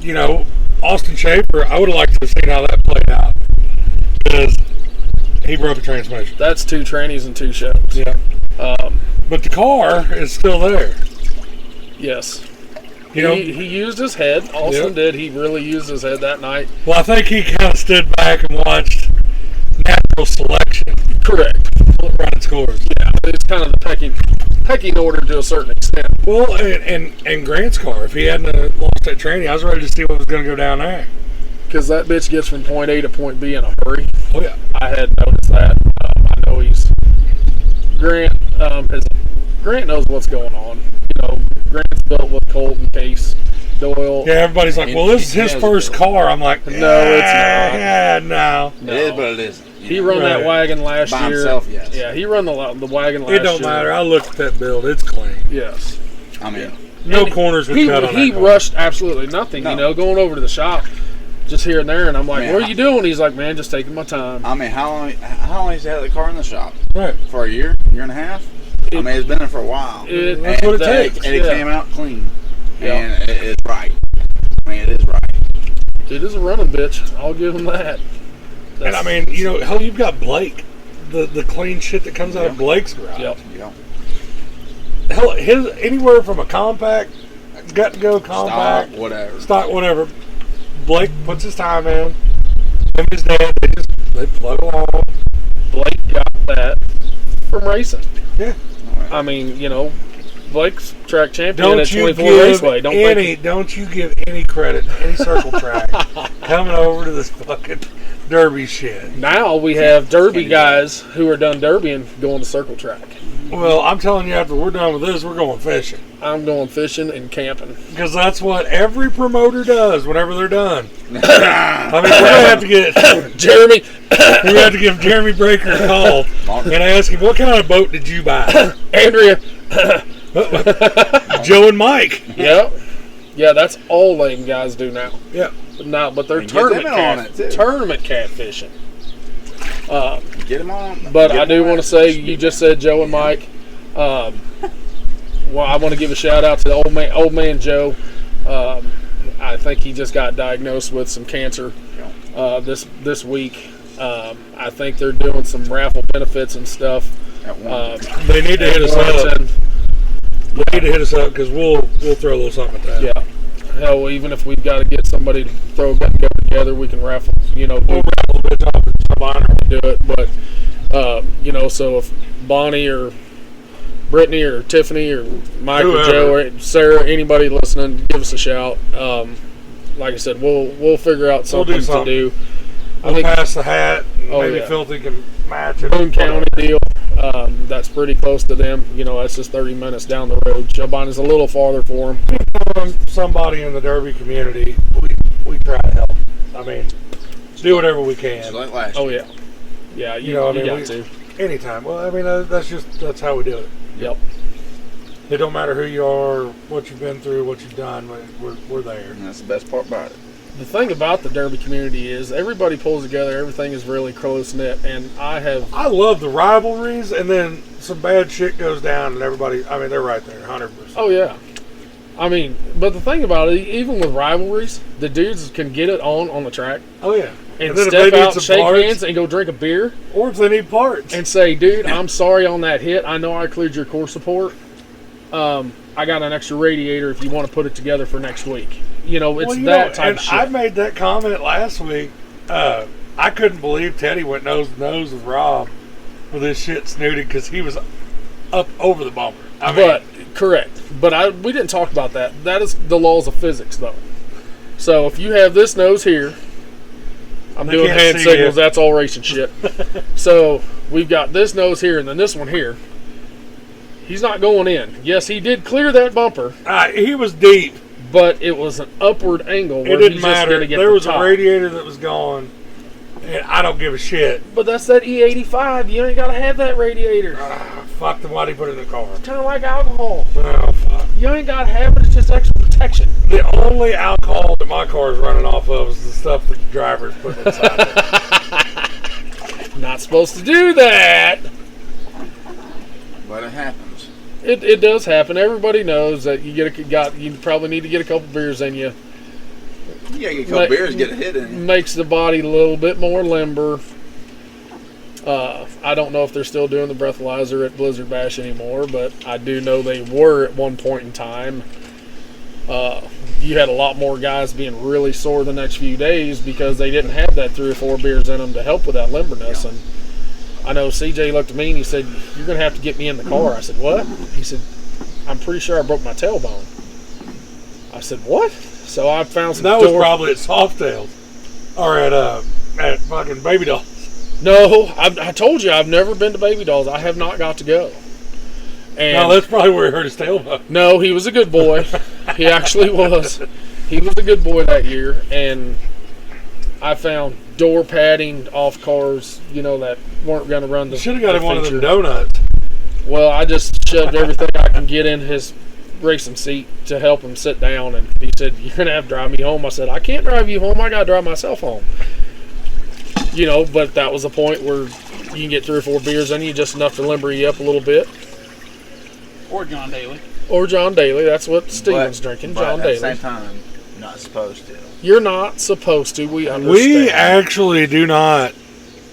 You know, Austin Schaefer, I would have liked to have seen how that played out. Because he broke a transmission. That's 2 trannies and 2 shows. Yeah. But the car is still there. Yes. You know, He used his head. Austin Yep. did. He really used his head that night. well, I think he kind of stood back and watched natural selection Correct. running scores. Yeah. It's kind of the pecking order to a certain extent. Well, and Grant's car, if he hadn't lost that training, I was ready to see what was going to go down there. because that bitch gets from point A to point B in a hurry. Oh yeah. I had noticed that. I know Grant. Grant knows what's going on. You know, Grant's built with Colt and Case, Doyle. Yeah, everybody's like, well, this is his first car. I'm like, No, it's not. Yeah, no. It is, but it isn't. He run that Right. wagon last By year. himself, yes. Yeah, he run the wagon last year. It don't matter. I looked at that build. It's clean. Yes. I mean, No And corners were He cut on he that car. rushed absolutely nothing. No. You know, going over to the shop, just here and there, and I'm like, Man, "What are you doing?" He's like, "Man, just taking my time." how long has he had the car in the shop? Right. For a year and a half? I mean, it's been there for a while. That's what it takes. And it Yeah. came out clean. Yeah. And it's right. I mean, it is right. It is a running bitch. I'll give him that. And I mean, you know, hell, you've got Blake, the clean shit that comes out of Blake's garage. Yep. Yeah. Hell, his anywhere from a compact, got to go compact, Stock, whatever. stock, whatever. Blake puts his time in. Him and his dad, they plug along. Blake got that from racing. Yeah. I mean, you know, Blake's track champion Don't at you 24 give Raceway. don't you give any credit to any circle track coming over to this fucking derby shit. Now we have Derby guys who are done derbying going to circle track. Well, I'm telling you, after we're done with this, we're going fishing. I'm going fishing and camping. Because that's what every promoter does whenever they're done. I mean, we're gonna have to get Jeremy, we're gonna have to give Jeremy Breaker a call and ask him, what kind of boat did you buy? Andrea. Joe and Mike. Yep. Yeah, that's all lame guys do now. Yeah. But they're And get them on it, too. tournament catfishing. Get him on. But Get I him do on want that to say, shit. you just said Joe and Mike. Well, I want to give a shout out to the old man Joe. I think he just got diagnosed with some cancer this week. I think they're doing some raffle benefits and stuff. At one. They need to hit us up. Warrington. They need to hit us up because we'll throw a little something at that. Yeah. Hell, even if we've got to get somebody to throw a gun together, we can raffle. You know, We'll raffle a bit off the Bonner. do it. But you know, so if Bonnie or Brittany or Tiffany or Mike or Whoever. Joe or Sarah, anybody listening, give us a shout. Like I said, we'll figure out We'll do something to do. I We'll think pass the hat. Oh, Maybe yeah. Filthy can match it. Boone County deal. That's pretty close to them. You know, that's just 30 minutes down the road. Chilbon is a little farther for them. Somebody in the Derby community, we try to help. I mean, do whatever we Just can. like last Oh year. yeah, You know, I mean, got to. Anytime. Well, I mean, that's how we do it. Yep. It don't matter who you are, what you've been through, what you've done. We're there. And that's the best part about it. The thing about the Derby community is everybody pulls together. Everything is really close knit, and I love the rivalries, and then some bad shit goes down, and everybody. I mean, they're right there, 100%. Oh yeah, I mean, but the thing about it, even with rivalries, the dudes can get it on the track Oh yeah. and then if step they need out, some shake parts, hands, and go drink a beer or if they need parts. and say, "Dude, I'm sorry on that hit. I know I cleared your core support. I got an extra radiator if you want to put it together for next week." You know, it's Well, you that know, type and of shit. I made that comment last week. I couldn't believe Teddy went nose to nose with Rob with his shit snooted because he was up over the bumper. I mean, But correct. But we didn't talk about that. That is the laws of physics, though. So if you have this nose here, I'm They doing can't hand see signals. you. That's all racing shit. So we've got this nose here, and then this one here. He's not going in. Yes, he did clear that bumper, he was deep. but it was an upward angle It where didn't he's just matter. going to get There the was top. a radiator that was gone, and I don't give a shit. But that's that E85. You ain't got to have that radiator. Fuck them. Why'd he put it in the car? Kind of like alcohol. Oh, fuck. You ain't got to have it. It's just extra protection. The only alcohol that my car is running off of is the stuff that the driver's putting inside it. Not supposed to do that. But it happens. It does happen. Everybody knows that you probably need to get a couple beers in you. You gotta get a couple beers, get a hit in you. Makes the body a little bit more limber. I don't know if they're still doing the breathalyzer at Blizzard Bash anymore, but I do know they were at one point in time. You had a lot more guys being really sore the next few days because they didn't have that 3 or 4 beers in them to help with that limberness. And I know CJ looked at me and he said, "You're going to have to get me in the car." I said, "What?" He said, "I'm pretty sure I broke my tailbone." I said, "What?" So I found some That was door- probably at Softails. or at fucking Baby Doll. No, I told you I've never been to Baby Dolls. I have not got to go. And No, that's probably where he hurt his tailbone. no, he was a good boy. He actually was. He was a good boy that year, and I found door padding off cars, that weren't going to run the. Should have got the him one of them feature. donuts. Well, I just shoved everything I can get in his racing seat to help him sit down, and he said, "You're gonna have to drive me home." I said, "I can't drive you home. I gotta drive myself home." But that was the point where you can get 3 or 4 beers in you, just enough to limber you up a little bit. Or John Daly. Or John Daly. That's what Steven's drinking. But John at Daly. the same time, you're not supposed to. You're not supposed to. We understand. We actually do not.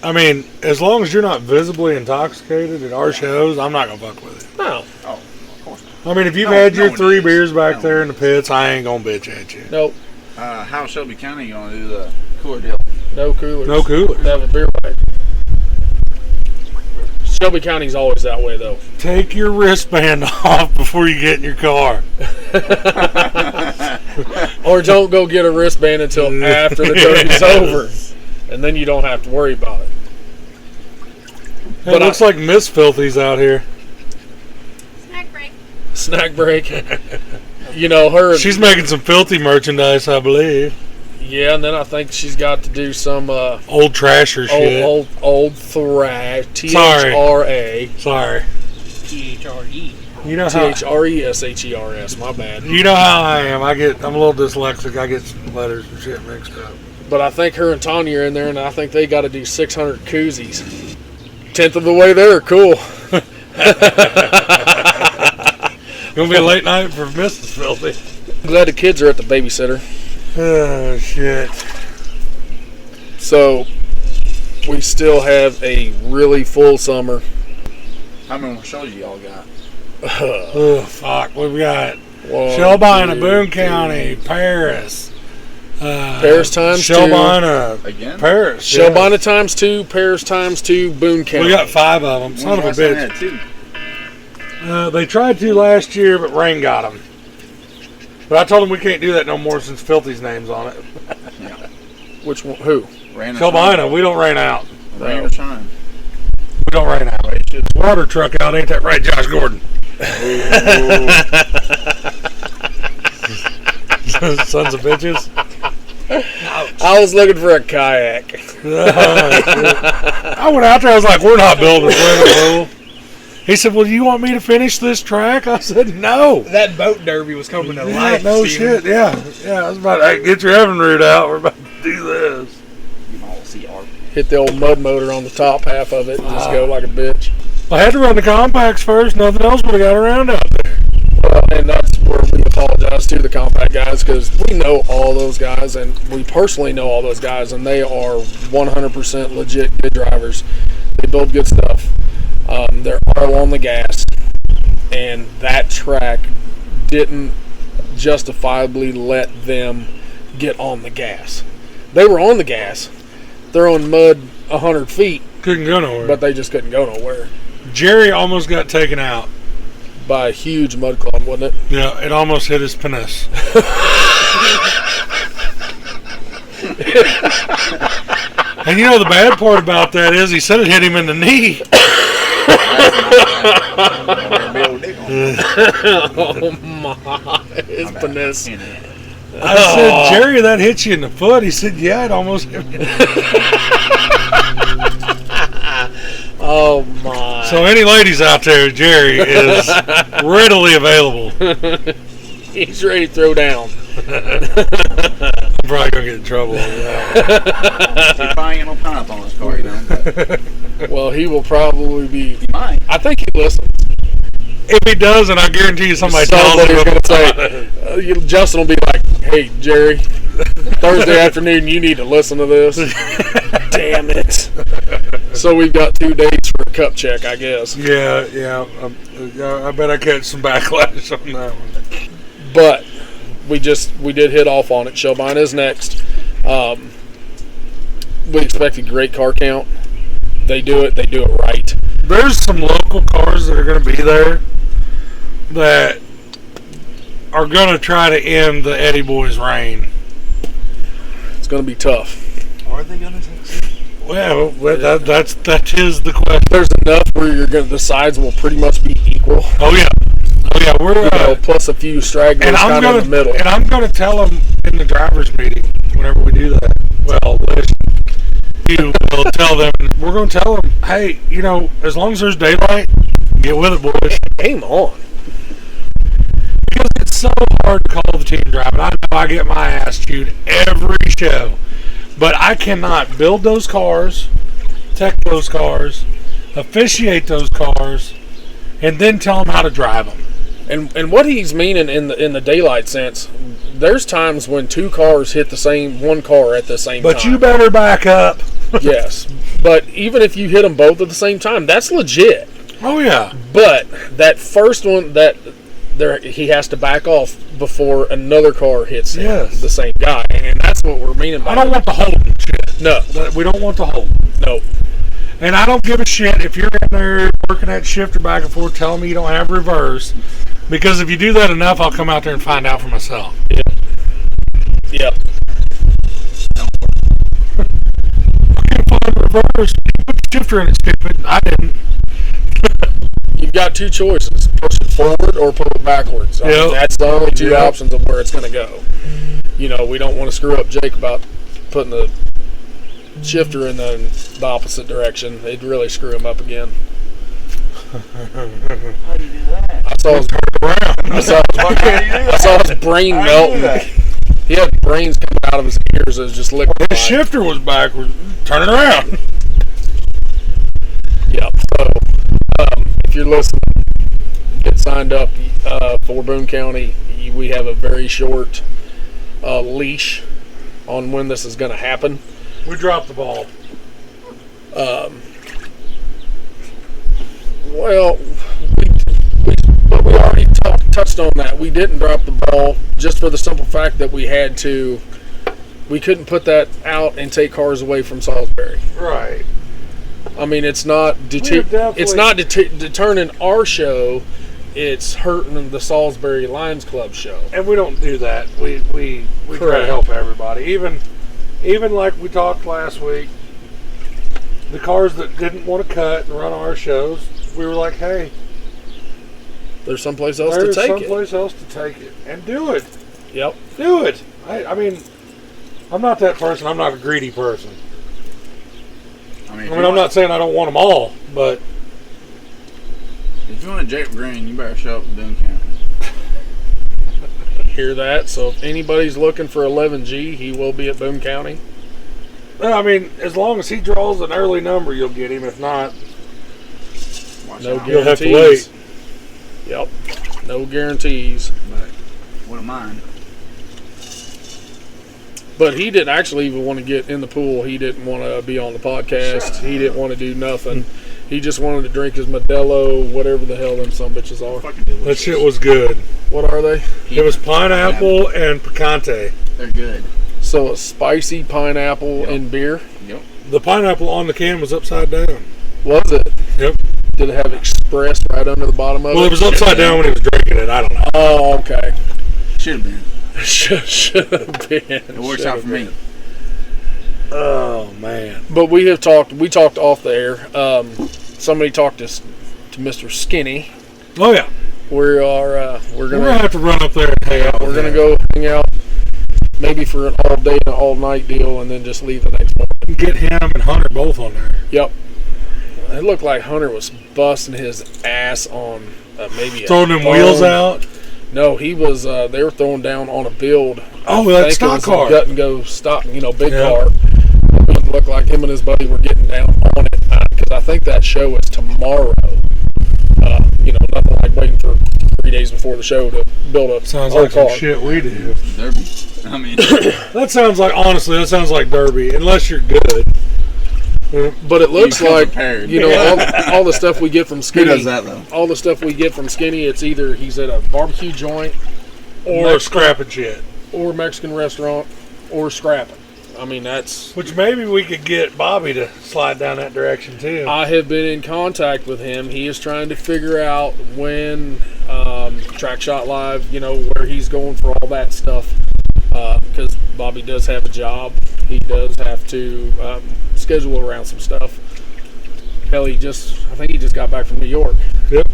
I mean, as long as you're not visibly intoxicated at our shows, I'm not gonna fuck with it. No. Oh, of course I mean, if you've No, had no your one 3 is. beers back No there one in the pits, I ain't gonna bitch at you. Nope. not. How is Shelby County going to do the cooler deal? No coolers. No coolers. They have a beer bag. Shelby County's always that way, though. Take your wristband off before you get in your car. Or don't go get a wristband until after the derby's over. And then you don't have to worry about it. It But looks like Miss Filthy's out here. Snack break. Snack break. Her. She's making some filthy merchandise, I believe. Yeah, and then I think she's got to do some Old trasher shit. old thrash. Sorry. THRA. Sorry. THRE. You know how THRESHERS. My bad. you know how I am. I'm a little dyslexic. I get some letters and shit mixed up. But I think her and Tanya are in there, and I think they got to do 600 koozies. 10th of the way there. Cool. Gonna be a late night for Mrs. Filthy. Glad the kids are at the babysitter. Oh shit. So we still have a really full summer. How many shows you all got? Oh fuck. What we got? One, Shelbina, two, Boone three. County, Paris. Paris times 2. Shelbina, Again? Paris. yeah. Shelbina times 2, Paris times 2, Boone County. We got 5 of them. Son of a When's the last bitch. time you had 2? They tried to last year, but rain got them. But I told them we can't do that no more since Filthy's name's on it. Which one? Who? Rain or shine? Shelbina, we don't rain out. Rain or shine? We don't rain out. Water truck out, ain't that right, Josh Gordon? Sons of bitches. I was looking for a kayak. I went out there, I was like, we're not building a swimming pool. He said, well, do you want me to finish this track? I said, no. That boat derby was coming to Yeah, life. no Steven. shit, yeah. I was about to hey, get your heaven route out. We're about to do this. You all see art. Hit the old mud motor on the top half of it and just go like a bitch. I had to run the compacts first. Nothing else would have got around out there. And that's where we apologize to the compact guys, because we know all those guys, and we personally know all those guys, and they are 100% legit good drivers. They build good stuff. They're all on the gas, and that track didn't justifiably let them get on the gas. They were on the gas. They're on mud 100 feet, Couldn't go nowhere. but they just couldn't go nowhere. Jerry almost got taken out. By a huge mud clump, wasn't it? Yeah, it almost hit his penis. And you know the bad part about that is he said it hit him in the knee. Oh my! His penis. I said, Jerry, that hit you in the foot. He said, yeah, it almost hit me. Oh my! So any ladies out there, Jerry is readily available. He's ready to throw down. I'm probably going to get in trouble over that He probably ain't no pineapple on his car, you know. But Well, he will probably be. he might. I think he listens. If he doesn't, I guarantee you somebody tells Somebody's him. gonna say, Justin will be like, "Hey, Jerry, Thursday afternoon, you need to listen to this." Damn it! So we've got 2 days for a cup check, I guess. Yeah. I bet I catch some backlash on that one. But we did hit off on it. Shelbina is next. We expect a great car count. They do it right. There's some local cars that are going to be there that are going to try to end the Eddie Boys' reign. It's going to be tough. Are they gonna succeed? Well, that is the question. There's enough where the sides will pretty much be equal. Oh yeah, we're Plus a few stragglers and I'm kind of gonna in the middle. and I'm gonna tell them in the drivers' meeting whenever we do that. Well, you will tell them. We're gonna tell them, hey, as long as there's daylight, get with it, boys. Game on. Because it's so hard to call the team driving. I know I get my ass chewed every show, but I cannot build those cars, tech those cars, officiate those cars, and then tell them how to drive them. And what he's meaning in the daylight sense, there's times when two cars hit one car at the same time. But you better back up. Yes, but even if you hit them both at the same time, that's legit. Oh yeah. But that first one, he has to back off before another car hits him, Yes. the same guy, and that's what we're meaning by I don't want the holding shit. No, We don't want the holding. no. And I don't give a shit if you're in there working that shifter back and forth telling me you don't have reverse. Because if you do that enough, I'll come out there and find out for myself. Yep. Can't find reverse. You put the shifter in it, stupid. I didn't. You've got two choices: push it forward or pull it backwards. I mean, Yep. that's the only two Yep. options of where it's going to go. We don't want to screw up Jake about putting the shifter in the opposite direction. It'd really screw him up again. How do you do that? I saw his brain melting. He had brains coming out of his ears as just liquid. The shifter was backwards. Turn it around. Yep. So, if you're listening, get signed up for Boone County. We have a very short leash on when this is going to happen. We dropped the ball. Well, we already touched on that. We didn't drop the ball just for the simple fact that we couldn't put that out and take cars away from Salisbury. Right. I mean, it's not deterring our show. It's hurting the Salisbury Lions Club show. And we don't do that. We try to Correct. help everybody. Even like we talked last week, the cars that didn't want to cut and run our shows, we were like, hey, There's someplace else there's to take someplace else to take it. And do it. it. Yep. Do it. I mean, I'm not that person. I'm not a greedy person. I'm not saying I don't want them all, but If you want a Jake Green, you better show up in Boone County. Hear that? So if anybody's looking for 11G, he will be at Boone County. I mean, as long as he draws an early number, you'll get him. If not, Watch No out. you'll have to guarantees. wait. Yep. No guarantees. But wouldn't mind. But he didn't actually even want to get in the pool. He didn't want to be on the podcast. He didn't want to do nothing. He just wanted to drink his Modelo, whatever the hell them some bitches are. Fucking delicious. That shit was good. What are they? It was pineapple and picante. They're good. So a spicy pineapple Yep. and beer. Yep. The pineapple on the can was upside down. Was it? Yep. Did it have Express right under the bottom of Well, it it? was upside down when he was drinking it. I don't know. Oh, okay. Should have been. Should have been. It works out for me. Oh man. But we talked off the air. Somebody talked to Mr. Skinny. Oh yeah. We're We're gonna gonna have to run up there and hang out. we're with gonna him. go hang out maybe for an all day and all night deal, and then just leave the next morning. Get him and Hunter both on there. Yep. It looked like Hunter was busting his ass on maybe Throwing them wheels out. No, he was. They were throwing down on a build. Oh, I that think stock it was a car. gut and go stock. Big Yeah. car. It looked like him and his buddy were getting down on it because I think that show is tomorrow. Nothing like waiting for 3 days before the show to build a Sounds whole like car. some shit we do. Derby. I mean, That sounds like Derby, unless you're good. But it looks You come like prepared. all the stuff we get from who Skinny. does that though? All the stuff we get from Skinny, it's either he's at a barbecue joint Or scrapping shit. or Mexican restaurant or scrapping. I mean, that's. Which maybe we could get Bobby to slide down that direction too. I have been in contact with him. He is trying to figure out when Track Shot Live, where he's going for all that stuff. Because Bobby does have a job. He does have to schedule around some stuff. Hell, I think he just got back from New York. Yep.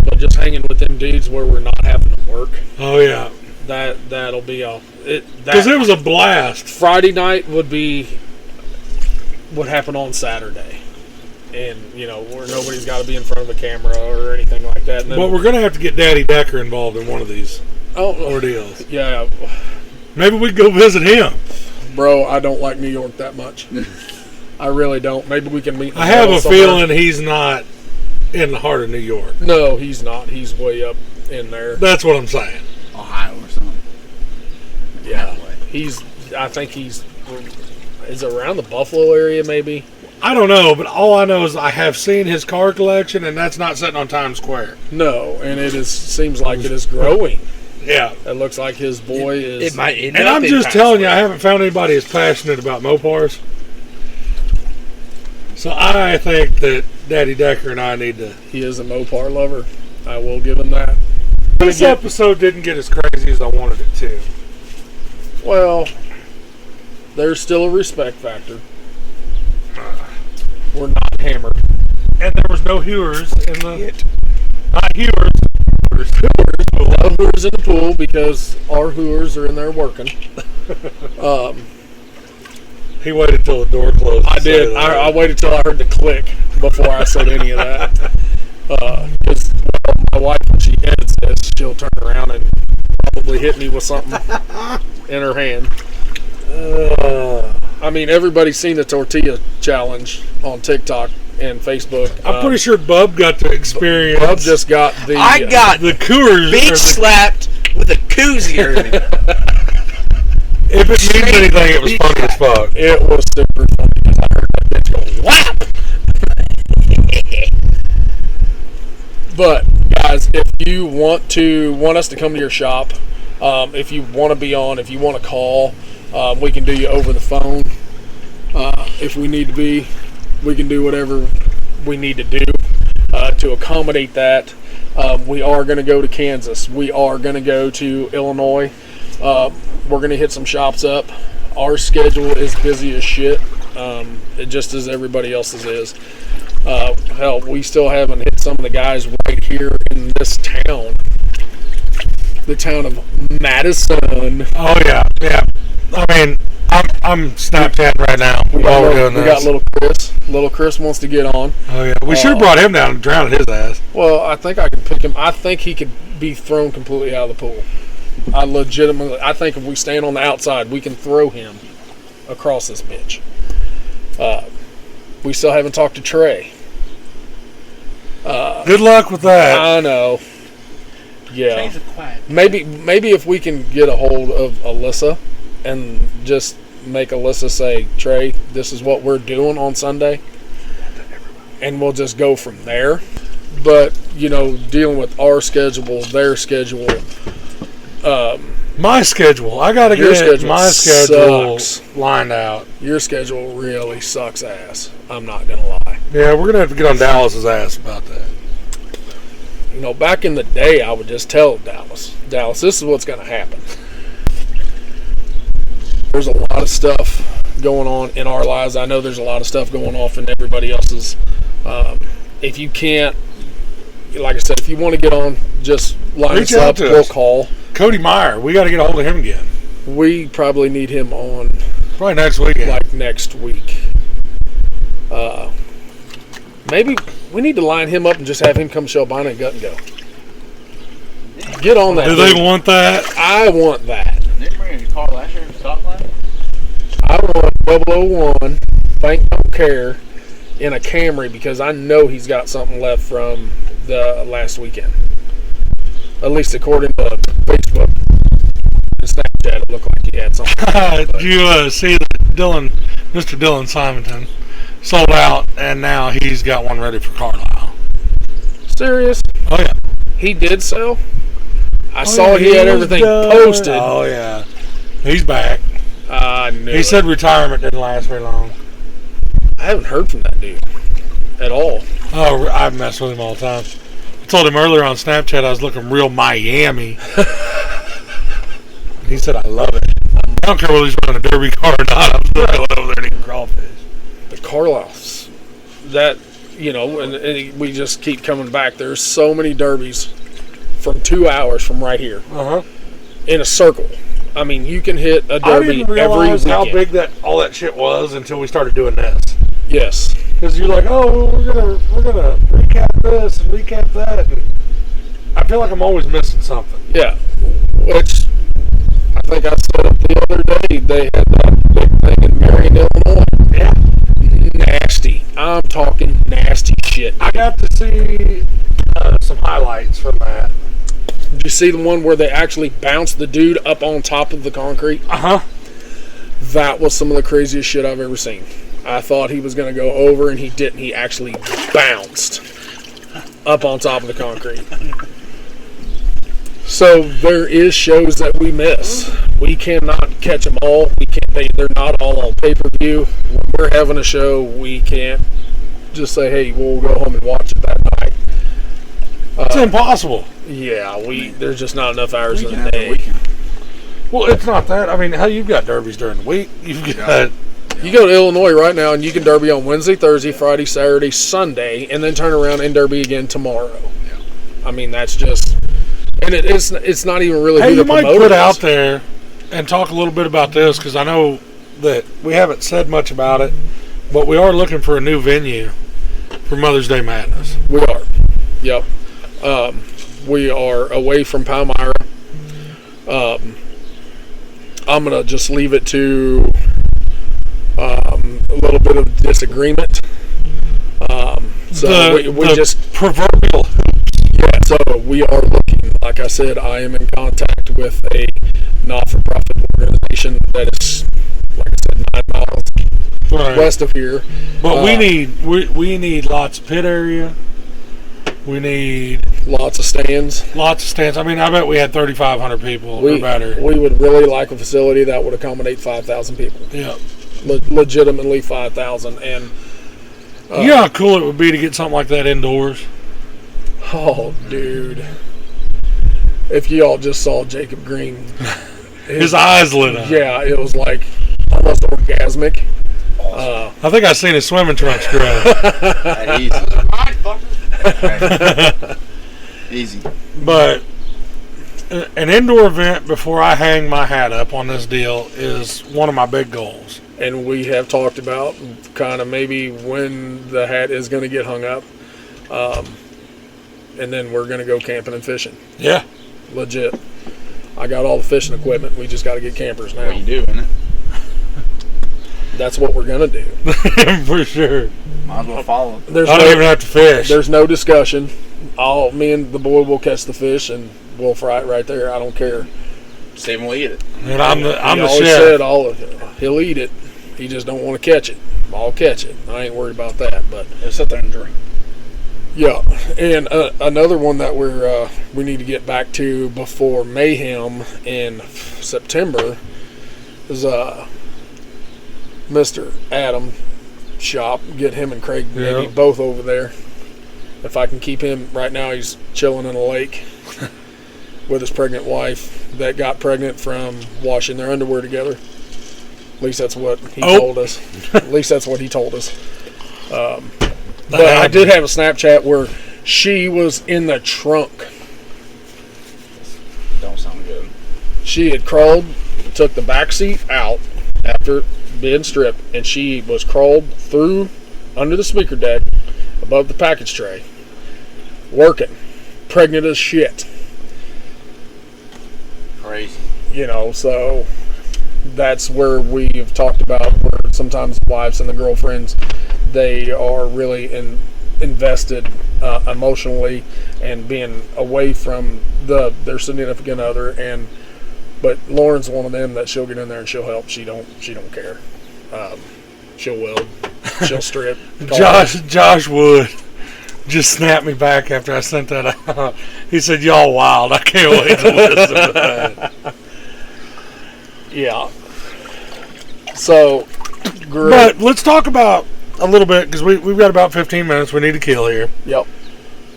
But just hanging with them dudes where we're not having to work, Oh, yeah. that'll be all. Because it was a blast. Friday night would happen on Saturday. And, where nobody's got to be in front of a camera or anything like that. And then, But we're going to have to get Daddy Decker involved in one of these ordeals. Yeah, Maybe we go visit him. bro, I don't like New York that much. I really don't. Maybe we can meet in the I have middle a somewhere. feeling he's not in the heart of New York. No, he's not. He's way up in there. That's what I'm saying. Ohio or something. Yeah. I think he's is it around the Buffalo area maybe? I don't know, but all I know is I have seen his car collection, and that's not sitting on Times Square. No, and seems like it is growing. Yeah. It looks like his boy is. It might end And up I'm in just Times telling you, Square. I haven't found anybody as passionate about Mopars. So I think that Daddy Decker and I need to... He is a Mopar lover. I will give him that. This episode didn't get as crazy as I wanted it to. Well, there's still a respect factor. We're not hammered. And there was no hewers in the... Not hewers. No hooers in the pool because our hooers are in there working. He waited till the door closed. I did. I waited till I heard the click before I said any of that. Because my wife, when she edits this, she'll turn around and probably hit me with something in her hand. I mean, everybody's seen the tortilla challenge on TikTok and Facebook. I'm pretty sure Bub got to experience... Bub just got the. I got the Coors... bitch slapped with a koozie earlier. If it means anything, it was funny as fuck. It was super funny because I heard that bitch go whap. But guys, if you want us to come to your shop, if you want to be on, if you want to call, we can do you over the phone. If we need to be, we can do whatever we need to do to accommodate that. We are going to go to Kansas. We are going to go to Illinois. We're going to hit some shops up. Our schedule is busy as shit, just as everybody else's is. Hell, we still haven't hit some of the guys right here in this town. The town of Madison. Oh, yeah. Yeah. I mean, I'm Snapchatting right now while we're doing this. We got little Chris. Little Chris wants to get on. Oh, yeah. We should have brought him down and drowned his ass. Well, I think I can pick him. I think he could be thrown completely out of the pool. I think if we stand on the outside, we can throw him across this bitch. We still haven't talked to Trey. Good luck with that. I know. Yeah. Trey's a quiet. Maybe if we can get a hold of Alyssa and just make Alyssa say, Trey, this is what we're doing on Sunday, and we'll just go from there. But, dealing with our schedule, their schedule. My schedule. I got to Your get schedule my schedule sucks. lined out. Your schedule really sucks ass. I'm not going to lie. Yeah, we're going to have to get on Dallas's ass about that. Back in the day, I would just tell Dallas, this is what's going to happen. There's a lot of stuff going on in our lives. I know there's a lot of stuff going off in everybody else's. If you can't, like I said, if you want to get on, just line Reach us out up. to We'll us. call. Cody Meyer. We got to get a hold of him again. We probably need him on Probably next weekend. like next week. Maybe we need to line him up and just have him come show Bonnet and Gut and go. Get on that. Do they dude. want that? I want that. Didn't bring a car last year to Scotland? I want 001, Bank Don't Care, in a Camry because I know he's got something left from the last weekend. At least according to Facebook and Snapchat, it looked like he had something. Did you see that Mr. Dylan Simonton sold out, and now he's got one ready for Carlisle? Serious? Oh, yeah. He did sell? I Oh, saw yeah, he had was everything done. posted. Oh, yeah. He's back. I knew He it. said retirement didn't last very long. I haven't heard from that dude at all. Oh, I mess with him all the time. I told him earlier on Snapchat I was looking real Miami. He said, I love it. I don't care whether he's running a derby car or not. I'm still going over there and eating crawfish. The Carlisle's, that, and we just keep coming back. There's so many derbies from 2 hours from right here Uh-huh. in a circle. I mean, you can hit a I derby didn't every realize weekend. how big all that shit was until we started doing this. Yes. Because you're like, oh, well, we're gonna recap this and recap that. And I feel like I'm always missing something. Yeah. Which I think I said it the other day. They had that big thing in Marion, Illinois. Yeah. Nasty. I'm talking nasty shit. I got to see some highlights from that. Did you see the one where they actually bounced the dude up on top of the concrete? Uh-huh. That was some of the craziest shit I've ever seen. I thought he was going to go over, and he didn't. He actually bounced up on top of the concrete. So there is shows that we miss. We cannot catch them all. We can't. They're not all on pay-per-view. When we're having a show, we can't just say, "Hey, we'll go home and watch it that night." It's impossible. Yeah, there's just not enough hours in Weekend the after day. weekend. Well, it's not that. I mean, hell, you've got derbies during the week. You've got... You go to Illinois right now, and you can derby on Wednesday, Thursday, Friday, Saturday, Sunday, and then turn around and derby again tomorrow. I mean, that's just, and it's not even really. Hey, who you the might promoter put is. out there and talk a little bit about this, because I know that we haven't said much about it, but we are looking for a new venue for Mother's Day Madness. We are. Yep. We are away from Palmyra. I'm gonna just leave it to a little bit of disagreement. So we just proverbial. yeah. So we are looking. Like I said, I am in contact with a not-for-profit organization that is, like I said, 9 miles Right. west of here. But we need lots of pit area. We need Lots of stands. lots of stands. I mean, I bet we had 3,500 people or better. We would really like a facility that would accommodate 5,000 people. Yeah. Legitimately 5,000. And You know how cool it would be to get something like that indoors? oh, dude, if y'all just saw Jacob Green, His eyes lit up. yeah, it was like almost orgasmic. I think I seen his swimming trunks grow. Hey, easy. Right, fucker. Easy. But an indoor event before I hang my hat up on this deal is one of my big goals. And we have talked about kind of maybe when the hat is going to get hung up. And then we're going to go camping and fishing. Yeah. Legit. I got all the fishing equipment. We just got to get campers now. What you do, innit? That's what we're going to do. For sure. Might as well follow. There's I don't even have to fish. There's no discussion. Me and the boy will catch the fish and we'll fry it right there. I don't care. Stephen will eat it. And I'm the He always chef. said he'll eat it. He just don't want to catch it. I'll catch it. I ain't worried about that. But Just sit there and drink. yeah, and another one that we need to get back to before Mayhem in September is Mr. Adam shop. Get him and Craig maybe Yeah. both over there. If I can keep him right now, he's chilling in a lake with his pregnant wife that got pregnant from washing their underwear together. At least that's what he told us. At least that's what he told us. But I did have a Snapchat where she was in the trunk. Don't sound good. She had crawled, took the back seat out after being stripped, and she was crawled through under the speaker deck above the package tray, working, pregnant as shit. Crazy. So that's where we've talked about where sometimes wives and the girlfriends, they are really invested emotionally and being away from their significant other. But Lauren's one of them that she'll get in there and she'll help. She don't care. She'll weld. She'll strip. Josh Wood just snapped me back after I sent that out. He said, "Y'all wild. I can't wait to listen to that." Yeah. So, great. But let's talk about a little bit, because we've got about 15 minutes we need to kill here. Yep.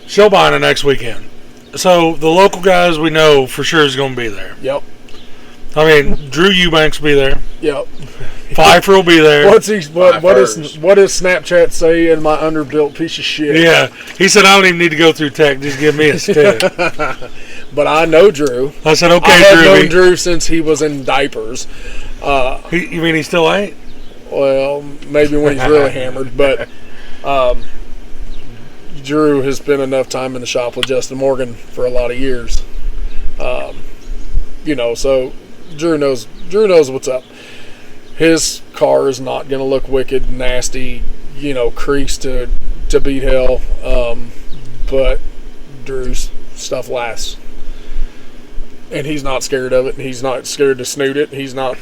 Showbina next weekend. So the local guys we know for sure is going to be there. Yep. I mean, Drew Eubanks will be there. Yep. Pfeiffer will be there. What does Snapchat say in my underbuilt piece of shit? Yeah. He said, I don't even need to go through tech. Just give me a stick. But I know Drew. I said, I okay, have known Drew. Drew since he was in diapers. You mean he still ain't? Well, maybe when he's really hammered, but Drew has spent enough time in the shop with Justin Morgan for a lot of years. So Drew knows what's up. His car is not going to look wicked, nasty, creased to beat hell. But Drew's stuff lasts. And he's not scared of it. He's not scared to snoot it. He's not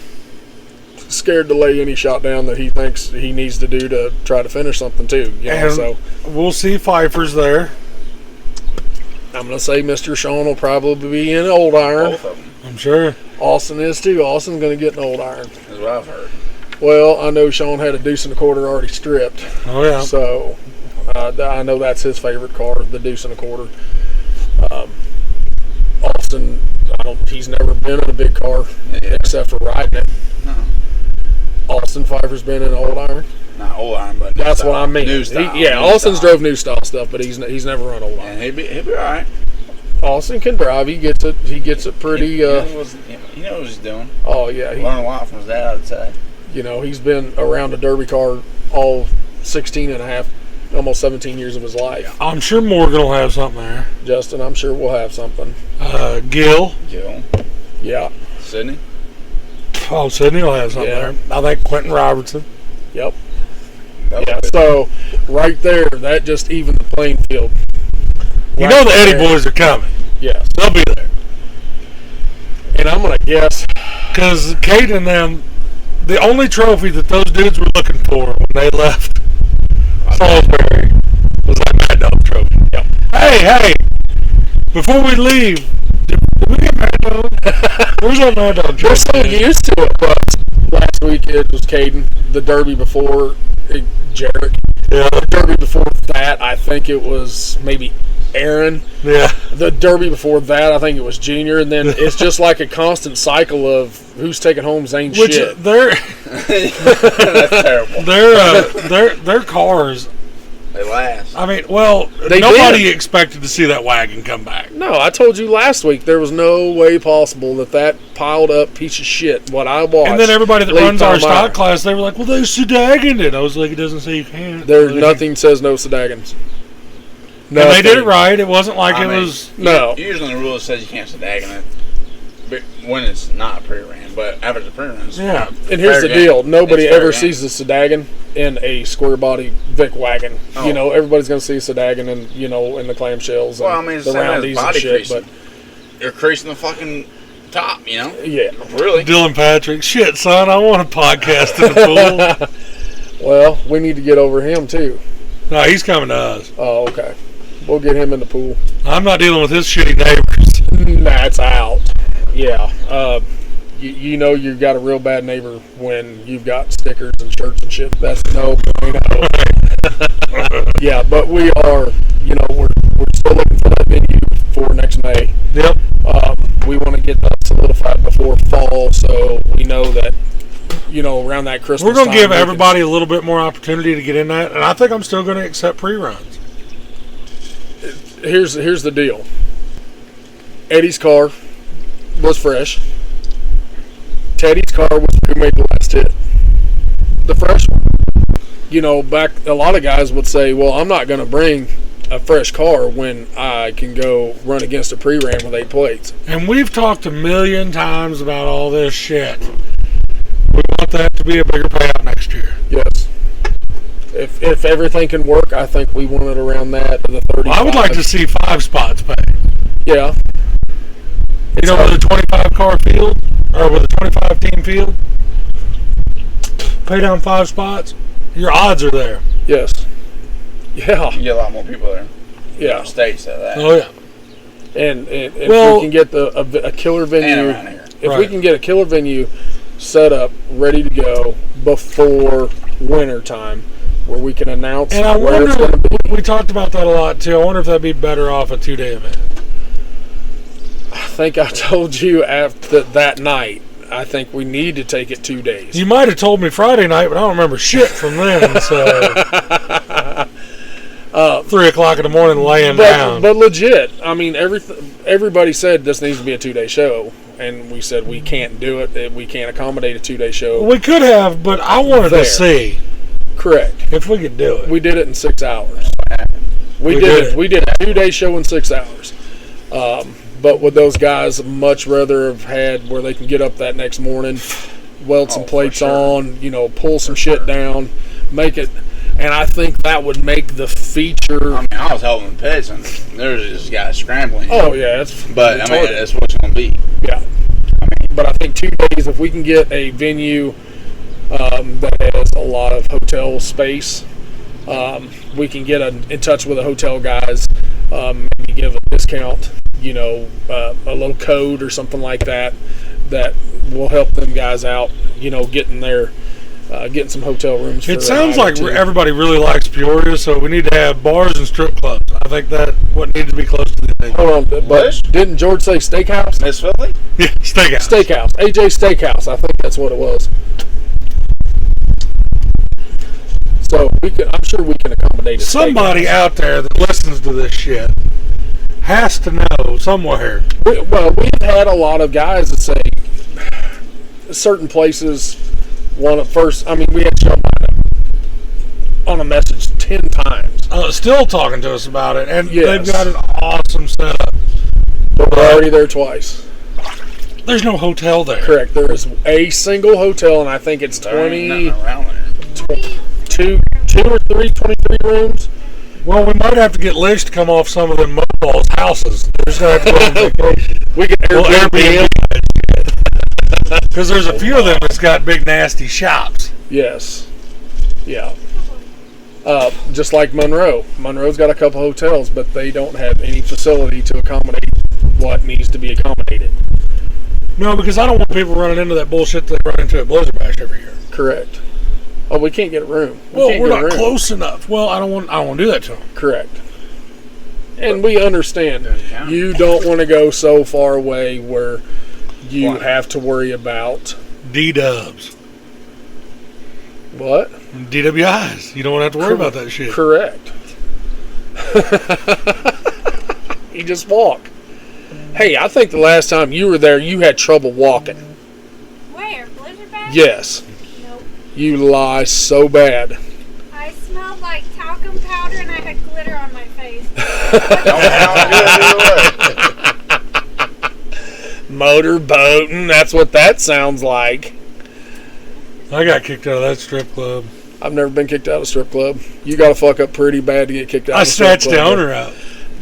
scared to lay any shot down that he thinks he needs to do to try to finish something too. So we'll see Pfeiffer's there. I'm going to say Mr. Sean will probably be in old iron. Both of them. I'm sure. Austin is too. Austin's going to get an old iron. That's what I've heard. Well, I know Sean had a deuce and a quarter already stripped. Oh, yeah. So I know that's his favorite car, the deuce and a quarter. Austin, he's never been in a big car except for riding it. No. Austin Pfeiffer's been in an old iron. Not old iron, but That's style. what I mean. New style. Austin's drove new style stuff, but he's never run old iron. And he'll be all right. Austin can drive. He gets it pretty. He knows what he's doing. Oh yeah, Learned a lot from his dad, I'd say. He's been around a derby car all 16 and a half, almost 17 years of his life. I'm sure Morgan will have something there. Justin, I'm sure we'll have something. Gil. Yeah. Sydney. Oh, Sydney will have something Yeah. there. I think Quentin Robertson. Yep. That Yeah. was good. So right there, that just evened the playing field. You Right know the Eddie there. boys are coming. Yes. They'll be there. And I'm gonna guess. Because Kate and them, the only trophy that those dudes were looking for when they left Salisbury was that Mad Dog trophy. Yep. Hey, before we leave, did we get Mad Dog? Where's that Mad Dog We're trophy? so used to it, but last week it was Caden. The derby before, Jarrett. Yeah, The derby before that, I think it was maybe Aaron. yeah. The derby before that, I think it was Junior. And then it's just like a constant cycle of who's taking home Zane's Which shit. their That's terrible. their cars. They last. I mean, well, They nobody did. expected to see that wagon come back. No, I told you last week there was no way possible that piled up piece of shit, what I watched. And then everybody that leave runs our Tom Meyer. stock class, they were like, "Well, they Sedagened it." I was like, "It doesn't say you can't." There's nothing says no Sedagons. And they did it right. It wasn't like I it mean, was. No. Usually the rule says you can't Sedagen it when it's not a pre-ran, but after the pre-ran, it's Yeah. And here's the fair game. deal. Nobody It's fair ever game. sees a Sedagon in a square body Vic wagon. Oh. Everybody's going to see a Sedagon in the clamshells Well, I and mean, it's the the same as roundies and body shit. creasing. You're creasing the fucking top, Yeah. Really? Dylan Patrick, shit, son, I want a podcast in the pool. Well, we need to get over him too. No, he's coming to us. Oh, okay. We'll get him in the pool. I'm not dealing with his shitty neighbors. That's out. Yeah. You've got a real bad neighbor when you've got stickers and shirts and shit. That's no bueno. Yeah, but we are, we're still looking for that venue for next May. Yep. We want to get that solidified before fall, so we know that, around that Christmas We're going to time, give we can- everybody a little bit more opportunity to get in that, and I think I'm still going to accept pre-runs. Here's the deal. Eddie's car was fresh. Teddy's car was who made the last hit. The fresh one. Back a lot of guys would say, well, I'm not going to bring a fresh car when I can go run against a pre-ran with 8 plates. And we've talked a million times about all this shit. We want that to be a bigger payout next year. Yes. If everything can work, I think we want it around that to the 35. Well, I would like to see 5 spots paid. Yeah. With a 25 car field, or with a 25 team field, pay down 5 spots, your odds are there. Yes. Yeah. You get a lot more people there. Yeah. States of that. Oh, yeah. And if Well- we can get a killer venue, And around here. if we Right. can get a killer venue set up, ready to go before winter time, where we can announce And I where it's wonder, going to be. we talked about that a lot too. I wonder if that'd be better off a 2-day event. I think I told you after that night, I think we need to take it 2 days. You might have told me Friday night, but I don't remember shit from then. So 3 o'clock in the morning, laying down. But legit, I mean, everybody said this needs to be a 2-day show, and we said we can't do it. We can't accommodate a 2-day show. We could have, but I wanted to see. Correct. If we could do it. We did it in 6 hours. We did a 2-day show in 6 hours. But would those guys much rather have had where they can get up that next morning, weld some plates on, pull some shit down, make it. And I think that would make the feature. I mean, I was helping the pitch, and there was this guy scrambling. Oh, yeah. That's what it's going to be. Yeah. But I think 2 days, if we can get a venue that has a lot of hotel space, we can get in touch with the hotel guys, maybe give a discount, a little code or something like that will help them guys out, getting some hotel rooms. It sounds like everybody really likes Peoria, so we need to have bars and strip clubs. I think that what needs to be close to the thing. Hold on, but didn't George say steakhouse? Miss Philly? Yeah, steakhouse. Steakhouse. AJ Steakhouse. I think that's what it was. So I'm sure we can accommodate it. Somebody out there that listens to this shit has to know somewhere. We've had a lot of guys that say certain places want it first. I mean, we had Joe on a message 10 times. Still talking to us about it, and Yes. they've got an awesome setup. But we're already there twice. There's no hotel there. Correct. There is a single hotel, and I think it's 22 or 23 rooms. Well, we might have to get Lish to come off some of them mothballs houses. We're just going to have to go on vacation. We can Airbnb. Because there's a few of them that's got big, nasty shops. Yes. Yeah. Just like Monroe. Monroe's got a couple hotels, but they don't have any facility to accommodate what needs to be accommodated. No, because I don't want people running into that bullshit they run into at Blizzard Bash every year. Correct. Oh, we can't get a room. We're not close enough. Well, I don't want to do that to them. Correct. And we understand. You don't want to go so far away where you have to worry about D-dubs. What? DWIs. You don't have to worry about that shit. Correct. You just walk. Hey, I think the last time you were there, you had trouble walking. Where? Blizzard Bash? Yes. Nope. You lie so bad. I smelled like talcum powder and I had glitter on my face. Motorboating, that's what that sounds like. I got kicked out of that strip club. I've never been kicked out of a strip club. You got to fuck up pretty bad to get kicked out of a strip club. I snatched the owner out.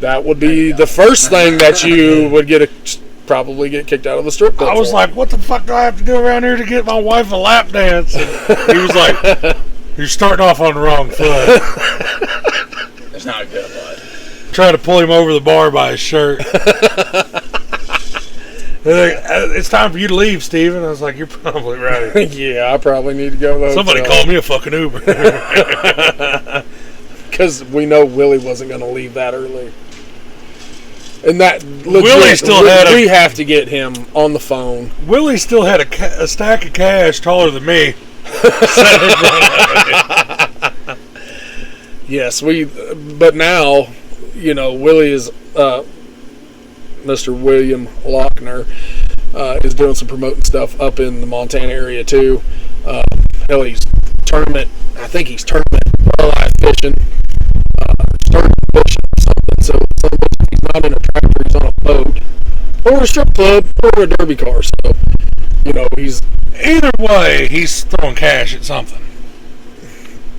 That would be the first thing that you would probably get kicked out of the strip club. I was like, what the fuck do I have to do around here to get my wife a lap dance? And he was like, you're starting off on the wrong foot. That's not good, bud. Trying to pull him over the bar by his shirt. They're like, it's time for you to leave, Steven. I was like, you're probably right. Yeah, I probably need to go to the Somebody hotel. called me a fucking Uber. Because we know Willie wasn't going to leave that early. And that Willie still had we have to get him on the phone. Willie still had a stack of cash taller than me. Yes, but now, Willie is, Mr. William Lochner is doing some promoting stuff up in the Montana area too. Hell, he's tournament walleye fishing, tournament fishing something. So he's not in a tractor, he's on a boat, or a strip club, or a derby car. So, he's Either way, he's throwing cash at something.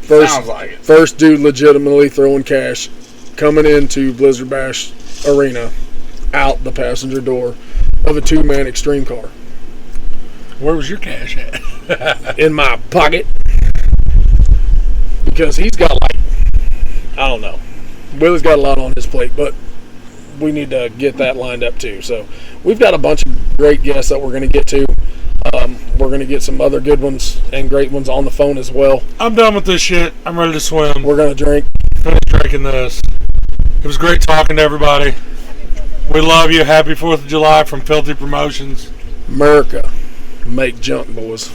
Sounds like it. First dude legitimately throwing cash coming into Blizzard Bash Arena out the passenger door of a 2-man extreme car. Where was your cash at? In my pocket. Because he's got I don't know. Willie's got a lot on his plate, but we need to get that lined up too. So we've got a bunch of great guests that we're going to get to. We're going to get some other good ones and great ones on the phone as well. I'm done with this shit. I'm ready to swim. We're going to drink. Finish drinking this. It was great talking to everybody. We love you. Happy 4th of July from Filthy Promotions. America. make junk, boys.